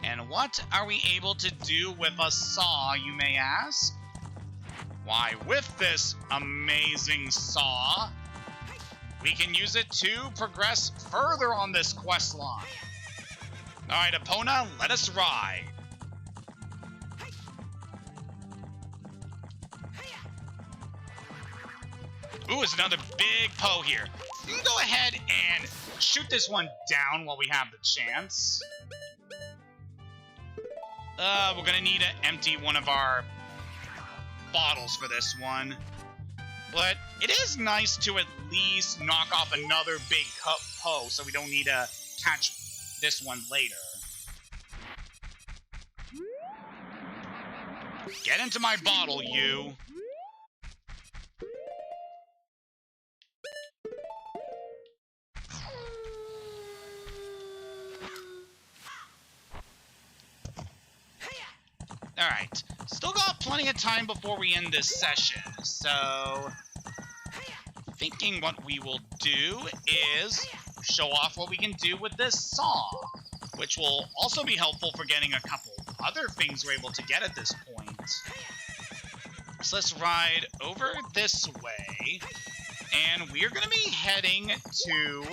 And what are we able to do with a saw, you may ask? Why, with this amazing saw, we can use it to progress further on this quest line. Alright, Epona, let us ride. Ooh, there's another big Poe here. You can go ahead and shoot this one down while we have the chance. We're gonna need to empty one of our bottles for this one. But it is nice to at least knock off another big Poe so we don't need to catch this one later. Get into my bottle, you. Alright, still got plenty of time before we end this session, so... thinking what we will do is show off what we can do with this saw, which will also be helpful for getting a couple other things we're able to get at this point. So let's ride over this way, and we're going to be heading to...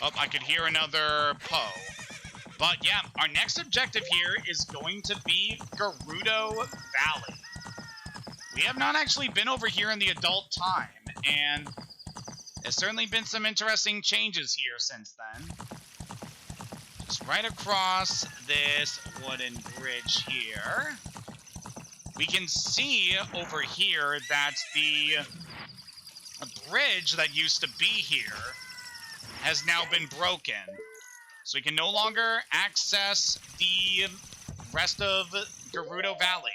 Oh, I could hear another Poe. But yeah, our next objective here is going to be Gerudo Valley. We have not actually been over here in the adult time, and there's certainly been some interesting changes here since then. Just right across this wooden bridge here, we can see over here that the bridge that used to be here has now been broken. So we can no longer access the rest of Gerudo Valley.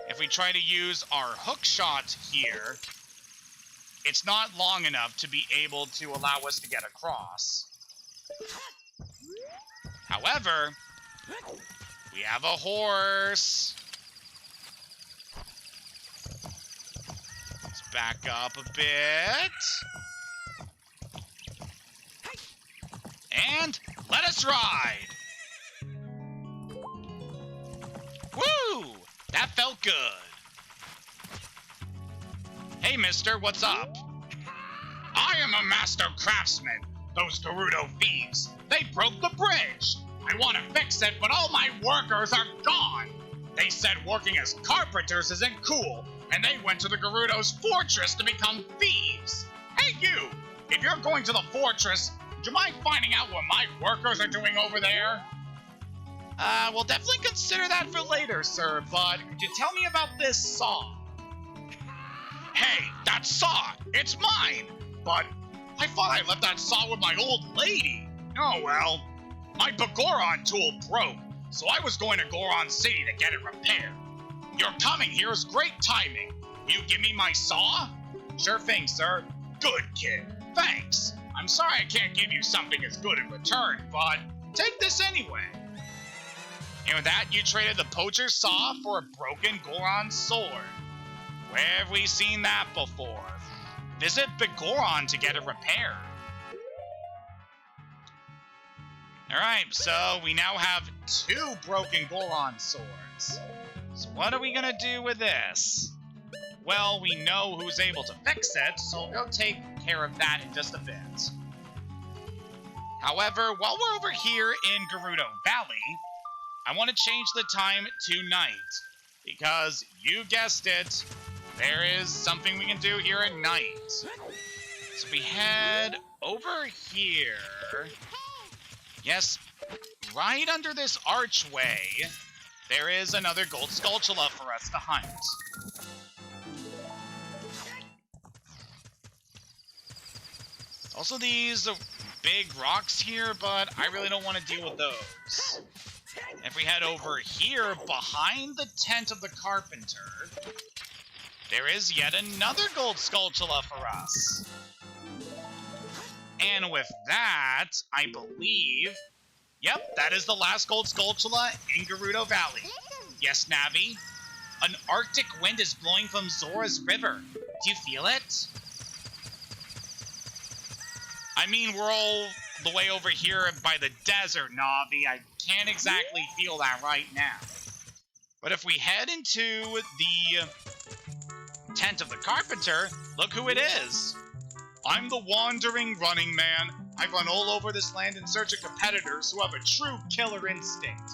If we try to use our hook shot here, it's not long enough to be able to allow us to get across. However, we have a horse. Let's back up a bit. And let us ride! Woo! That felt good. Hey, mister, what's up? I am a master craftsman. Those Gerudo thieves, they broke the bridge. I want to fix it, but all my workers are gone. They said working as carpenters isn't cool, and they went to the Gerudo's fortress to become thieves. Hey, you! If you're going to the fortress, would you mind finding out what my workers are doing over there? We'll definitely consider that for later, sir, but could you tell me about this saw? Hey, that saw! It's mine! But I thought I left that saw with my old lady. Oh well. My Goron tool broke, so I was going to Goron City to get it repaired. Your coming here is great timing. Will you give me my saw? Sure thing, sir. Good kid. Thanks. I'm sorry I can't give you something as good in return, but take this anyway. And with that, you traded the poacher's saw for a broken Goron sword. Where have we seen that before? Visit Goron to get it repaired. Alright, so we now have 2 broken Goron swords. So what are we gonna do with this? Well, we know who's able to fix it, so we'll take care of that in just a bit. However, while we're over here in Gerudo Valley, I want to change the time to night, because you guessed it, there is something we can do here at night. So we head over here. Yes, right under this archway, there is another gold Skulltula for us to hunt. Also these big rocks here, but I really don't want to deal with those. If we head over here, behind the tent of the carpenter, there is yet another gold Skulltula for us. And with that, I believe... Yep, that is the last gold Skulltula in Gerudo Valley. Yes, Navi? An arctic wind is blowing from Zora's river. Do you feel it? I mean, we're all the way over here by the desert, Navi. I can't exactly feel that right now. But if we head into the tent of the carpenter, look who it is. I'm the wandering running man. I run all over this land in search of competitors who have a true killer instinct.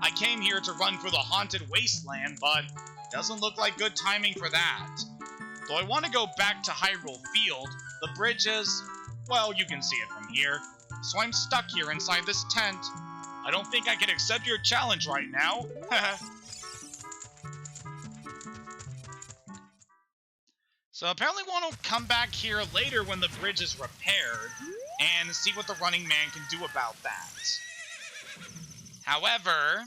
I came here to run for the haunted wasteland, but doesn't look like good timing for that. Though I want to go back to Hyrule Field, the bridge is, well, you can see it from here. So I'm stuck here inside this tent. I don't think I can accept your challenge right now. So apparently one will come back here later when the bridge is repaired and see what the running man can do about that. However,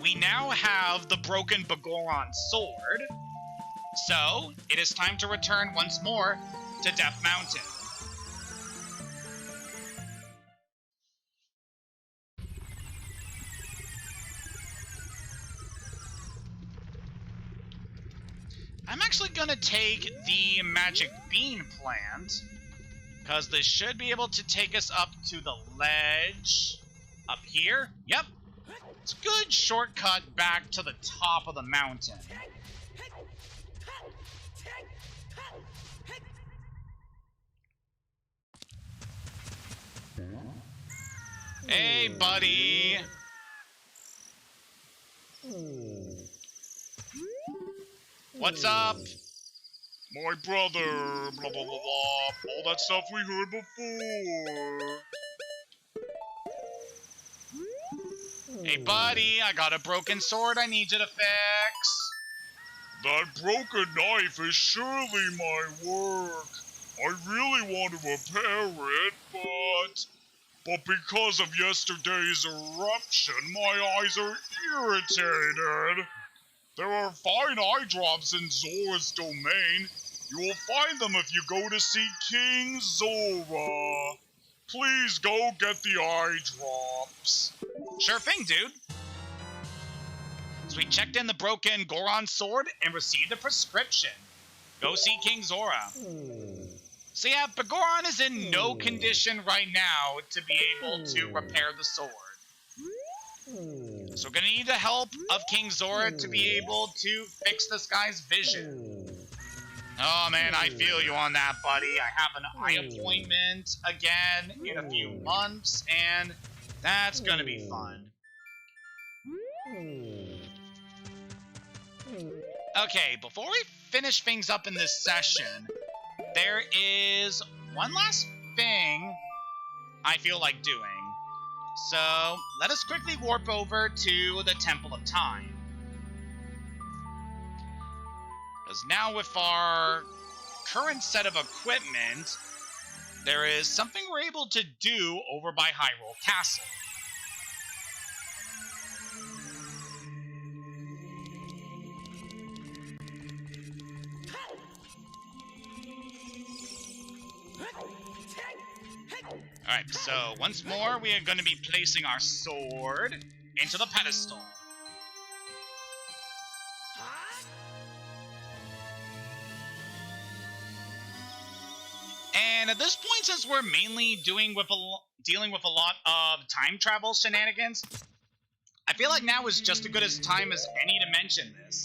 we now have the broken Goron sword, so it is time to return once more to Death Mountain. I'm actually going to take the magic bean plant, because this should be able to take us up to the ledge up here. Yep. It's a good shortcut back to the top of the mountain. Hey, buddy. What's up? My brother, blah blah blah blah, all that stuff we heard before. Hey, buddy, I got a broken sword I need you to fix. That broken knife is surely my work. I really want to repair it, but because of yesterday's eruption, my eyes are irritated. There are fine eye drops in Zora's domain. You will find them if you go to see King Zora. Please go get the eye drops. Sure thing, dude. So we checked in the broken Goron sword and received a prescription. Go see King Zora. So yeah, Goron is in no condition right now to be able to repair the sword. So we're gonna need the help of King Zora to be able to fix this guy's vision. Oh man, I feel you on that, buddy. I have an eye appointment again in a few months, and that's gonna be fun. Okay, before we finish things up in this session, there is one last thing I feel like doing. So, let us quickly warp over to the Temple of Time. Because now with our current set of equipment, there is something we're able to do over by Hyrule Castle. Alright, so once more we are going to be placing our sword into the pedestal. And at this point, since we're mainly dealing with a lot of time travel shenanigans, I feel like now is just as good a time as any to mention this.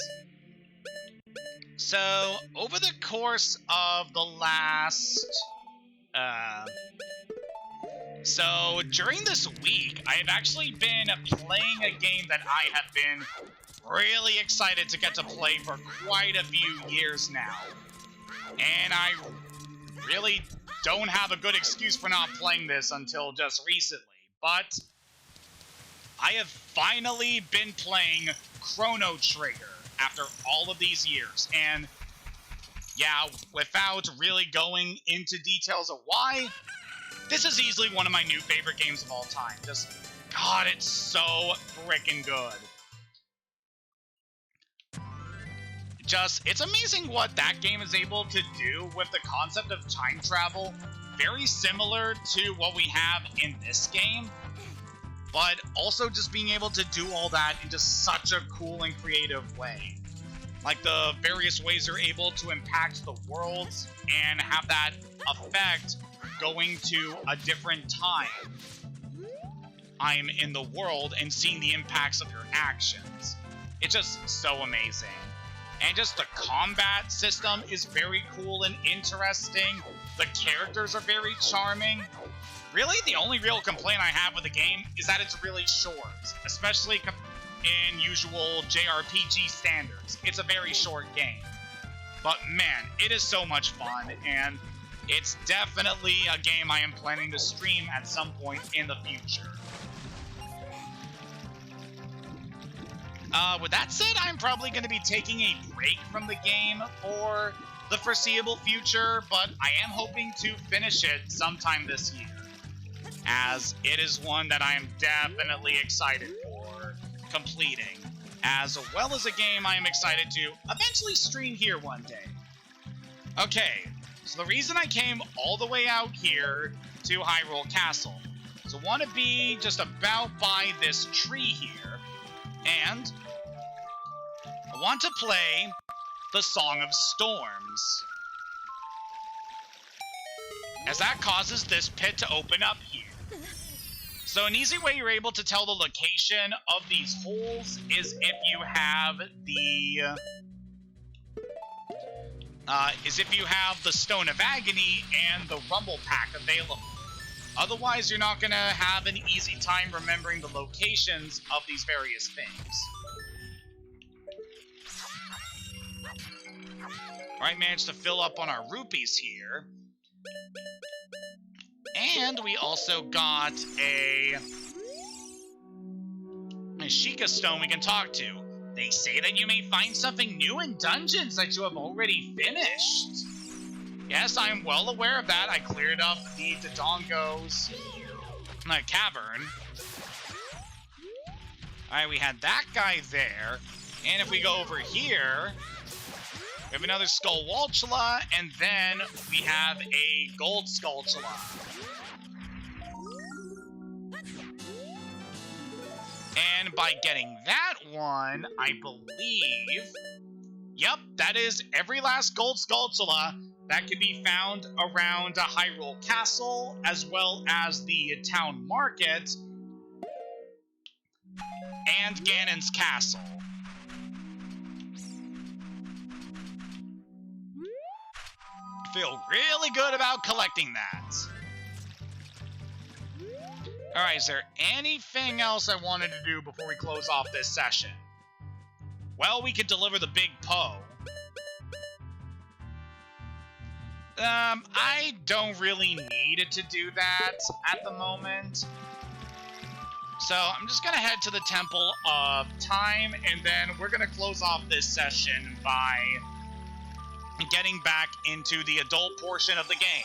So, over the course of the last... So, during this week, I have actually been playing a game that I have been really excited to get to play for quite a few years now. And I really don't have a good excuse for not playing this until just recently. But I have finally been playing Chrono Trigger after all of these years. And yeah, without really going into details of why, this is easily one of my new favorite games of all time. Just, God, it's so frickin' good. Just, it's amazing what that game is able to do with the concept of time travel. Very similar to what we have in this game. But also just being able to do all that in just such a cool and creative way. Like the various ways you're able to impact the worlds and have that effect going to a different time I'm in the world and seeing the impacts of your actions. It's just so amazing. And just the combat system is very cool and interesting. The characters are very charming. Really, the only real complaint I have with the game is that it's really short, especially in usual JRPG standards. It's a very short game. But man, it is so much fun, and it's definitely a game I am planning to stream at some point in the future. With that said, I'm probably going to be taking a break from the game for the foreseeable future, but I am hoping to finish it sometime this year, as it is one that I am definitely excited for completing, as well as a game I am excited to eventually stream here one day. Okay, so the reason I came all the way out here to Hyrule Castle is I want to be just about by this tree here, and I want to play the Song of Storms, as that causes this pit to open up here. So an easy way you're able to tell the location of these holes is if you have the Stone of Agony and the Rumble Pack available. Otherwise, you're not going to have an easy time remembering the locations of these various things. Alright, managed to fill up on our rupees here. And we also got a Sheikah Stone we can talk to. They say that you may find something new in dungeons that you have already finished. Yes, I am well aware of that. I cleared up the Dodongo's cavern. Alright, we had that guy there. And if we go over here, we have another Skullwalchula, and then we have a Gold Skulltula. And by getting that one, I believe... Yep, that is every last Gold Skulltula that can be found around Hyrule Castle, as well as the town market, and Ganon's Castle. Feel really good about collecting that. Alright, is there anything else I wanted to do before we close off this session? Well, we could deliver the Big Poe. I don't really need to do that at the moment. So I'm just gonna head to the Temple of Time, and then we're gonna close off this session by getting back into the adult portion of the game.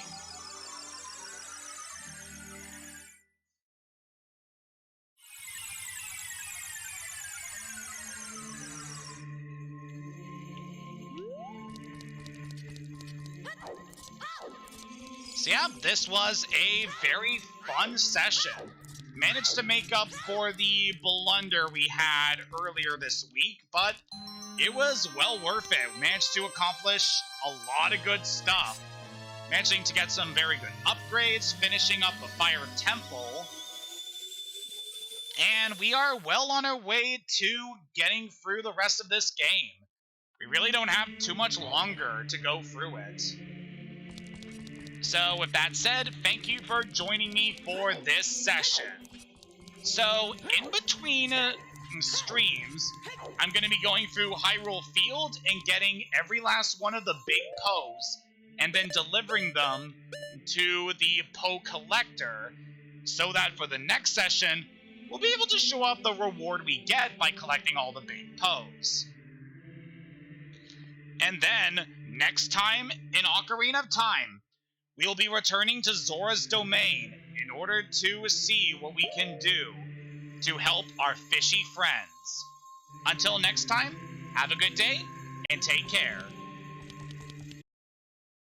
So yeah, this was a very fun session. Managed to make up for the blunder we had earlier this week, but it was well worth it. We managed to accomplish a lot of good stuff. Managing to get some very good upgrades, finishing up the Fire Temple, and we are well on our way to getting through the rest of this game. We really don't have too much longer to go through it. So with that said, thank you for joining me for this session. So in between streams, I'm going to be going through Hyrule Field and getting every last one of the big Poes, and then delivering them to the Poe Collector, so that for the next session, we'll be able to show off the reward we get by collecting all the big Poes. And then, next time in Ocarina of Time, we will be returning to Zora's Domain in order to see what we can do to help our fishy friends. Until next time, have a good day and take care.